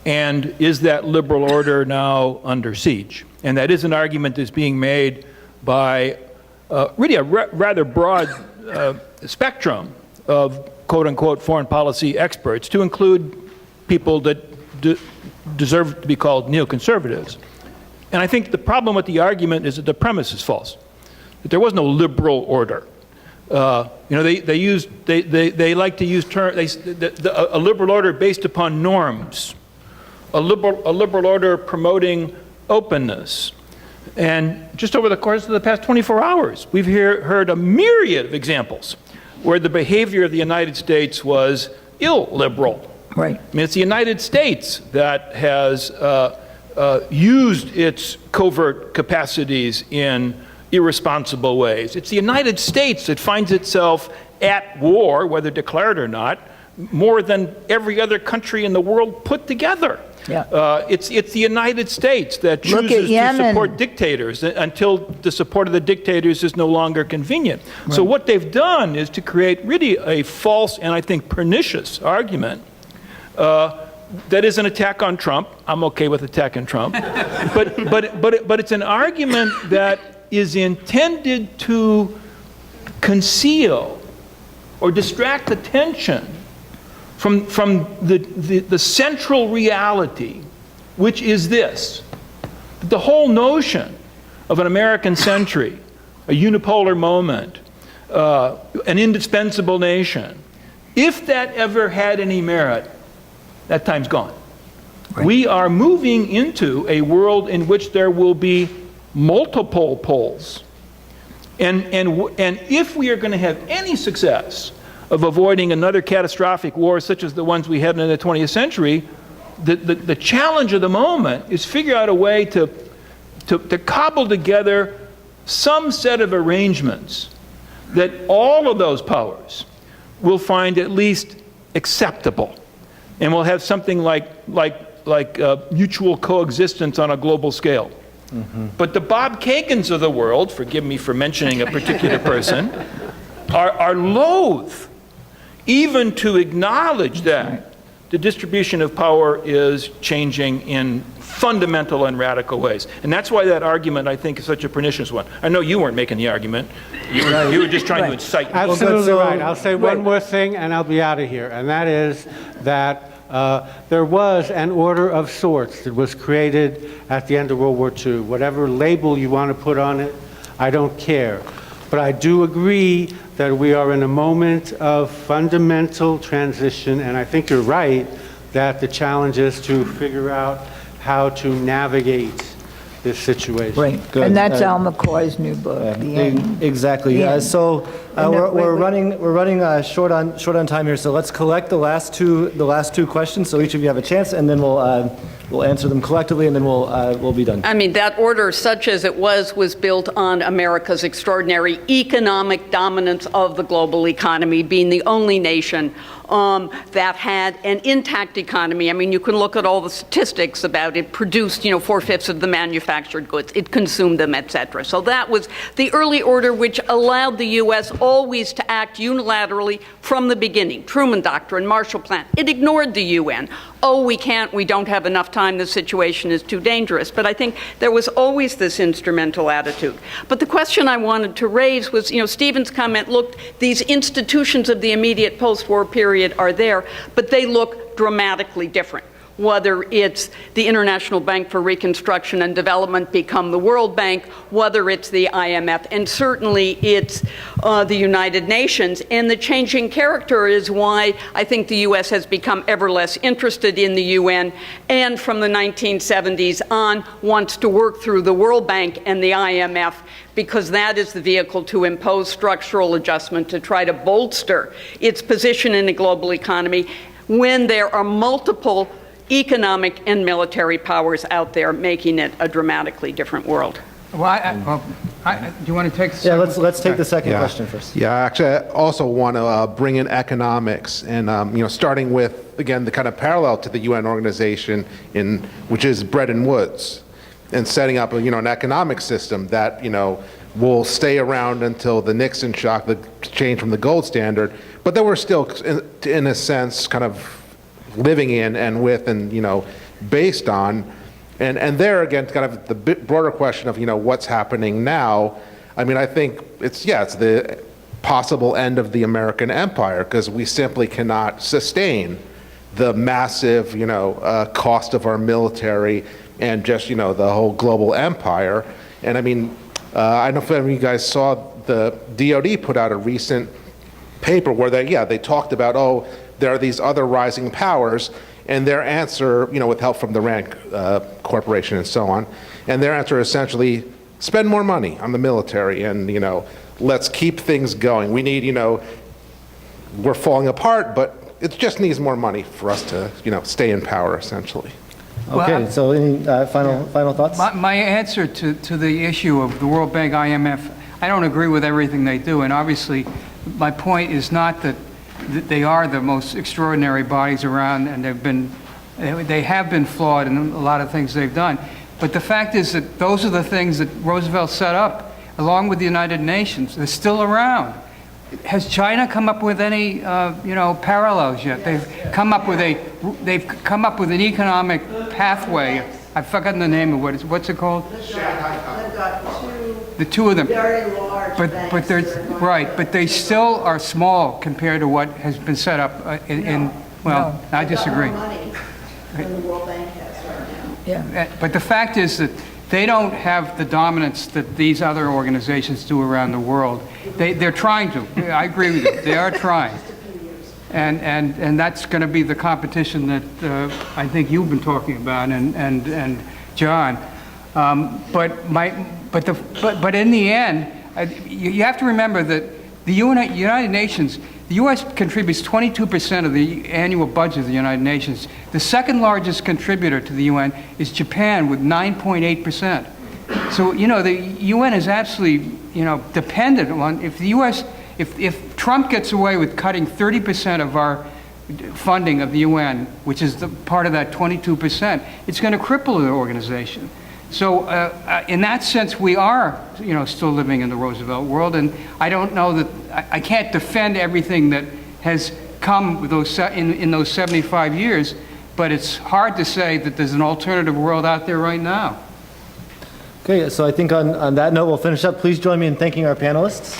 G: and is that liberal order now under siege? And that is an argument that's being made by really a rather broad spectrum of quote-unquote foreign policy experts, to include people that deserve to be called neoconservatives. And I think the problem with the argument is that the premise is false, that there was no liberal order. They like to use a liberal order based upon norms, a liberal order promoting openness. And just over the course of the past 24 hours, we've heard a myriad of examples where the behavior of the United States was illiberal.
C: Right.
G: I mean, it's the United States that has used its covert capacities in irresponsible ways. It's the United States that finds itself at war, whether declared or not, more than every other country in the world put together.
C: Yeah.
G: It's the United States that chooses to support dictators until the support of the dictators is no longer convenient. Right. So what they've done is to create really a false and I think pernicious argument that is an attack on Trump. I'm okay with attacking Trump, but it's an argument that is intended to conceal or distract attention from the central reality, which is this: the whole notion of an American century, a unipolar moment, an indispensable nation, If that ever had any merit, that time's gone. We are moving into a world in which there will be multiple poles. And if we are going to have any success of avoiding another catastrophic war such as the ones we had in the 20th century, the challenge of the moment is figure out a way to cobble together some set of arrangements that all of those powers will find at least acceptable, and will have something like mutual coexistence on a global scale. But the Bob Kagans of the world, forgive me for mentioning a particular person, are loath even to acknowledge that the distribution of power is changing in fundamental and radical ways. And that's why that argument, I think, is such a pernicious one. I know you weren't making the argument. You were just trying to incite me.
M: Absolutely right. I'll say one more thing and I'll be out of here. And that is that there was an order of sorts that was created at the end of World War II. Whatever label you want to put on it, I don't care. But I do agree that we are in a moment of fundamental transition, and I think you're right that the challenge is to figure out how to navigate this situation.
C: Right. Good. And that's Al McCoy's new book, The End.
B: Exactly.
C: The End.
B: So we're running short on time here. So let's collect the last two questions. So each of you have a chance, and then we'll answer them collectively, and then we'll be done.
N: I mean, that order, such as it was built on America's extraordinary economic dominance of the global economy, being the only nation that had an intact economy. I mean, you can look at all the statistics about it produced, 4/5 of the manufactured goods, it consumed them, etc. So that was the early order, which allowed the U.S. always to act unilaterally from the beginning. Truman Doctrine, Marshall Plan. It ignored the UN. Oh, we don't have enough time, the situation is too dangerous. But I think there was always this instrumental attitude. But the question I wanted to raise was, Stephen's comment, look, these institutions of the immediate post-war period are there, but they look dramatically different. Whether it's the International Bank for Reconstruction and Development become the World Bank, whether it's the IMF, and certainly it's the United Nations. And the changing character is why I think the U.S. has become ever less interested in the UN, and from the 1970s on wants to work through the World Bank and the IMF, because that is the vehicle to impose structural adjustment to try to bolster its position in the global economy when there are multiple economic and military powers out there, making it a dramatically different world.
E: Well, do you want to take the
B: second? Yeah, let's take the second question first.
O: Yeah, actually, I also want to bring in economics, and starting with, again, the kind of parallel to the UN organization, which is Bretton Woods, and setting up an economic system that will stay around until the Nixon shock, the change from the gold standard, but that we're still, in a sense, kind of living in and with and based on, and there again kind of the broader question of what's happening now. I mean, I think it's the possible end of the American empire, because we simply cannot sustain the massive cost of our military and just the whole global empire. And I mean, I don't know if any of you guys saw the DoD put out a recent paper where they talked about there are these other rising powers, and their answer, with help from the Rand Corporation and so on, and their answer is essentially spend more money on the military and, let's keep things going. We need, we're falling apart, but it just needs more money for us to, stay in power, essentially.
B: Okay, so any final thoughts?
E: My answer to the issue of the World Bank, IMF, I don't agree with everything they do, and obviously my point is not that they are the most extraordinary bodies around, and they have been flawed in a lot of things they've done. But the fact is that those are the things that Roosevelt set up, along with the United Nations. They're still around. Has China come up with any, parallels yet? They've come up with an economic pathway. I've forgotten the name of what's it called?
C: They've got
E: The two of them.
C: very large banks.
E: But they're right. But they still are small compared to what has been set up well, I disagree.
C: They've got more money than the World Bank has right now. Yeah.
E: But the fact is that they don't have the dominance that these other organizations do around the world. They're trying to. I agree with you. They are trying. And that's going to be the competition that I think you've been talking about, and John. But in the end, you have to remember that the United Nations, the U.S. contributes 22% of the annual budget of the United Nations. The second largest contributor to the UN is Japan with 9.8%. So, the UN is absolutely, dependent on, if the U.S., if Trump gets away with cutting 30% of our funding of the UN, which is part of that 22%, it's going to cripple the organization. So in that sense, we are, still living in the Roosevelt world, and I don't know that, I can't defend everything that has come with in those 75 years, but it's hard to say that there's an alternative world out there right now.
B: Okay, so I think on that note, we'll finish up. Please join me in thanking our panelists.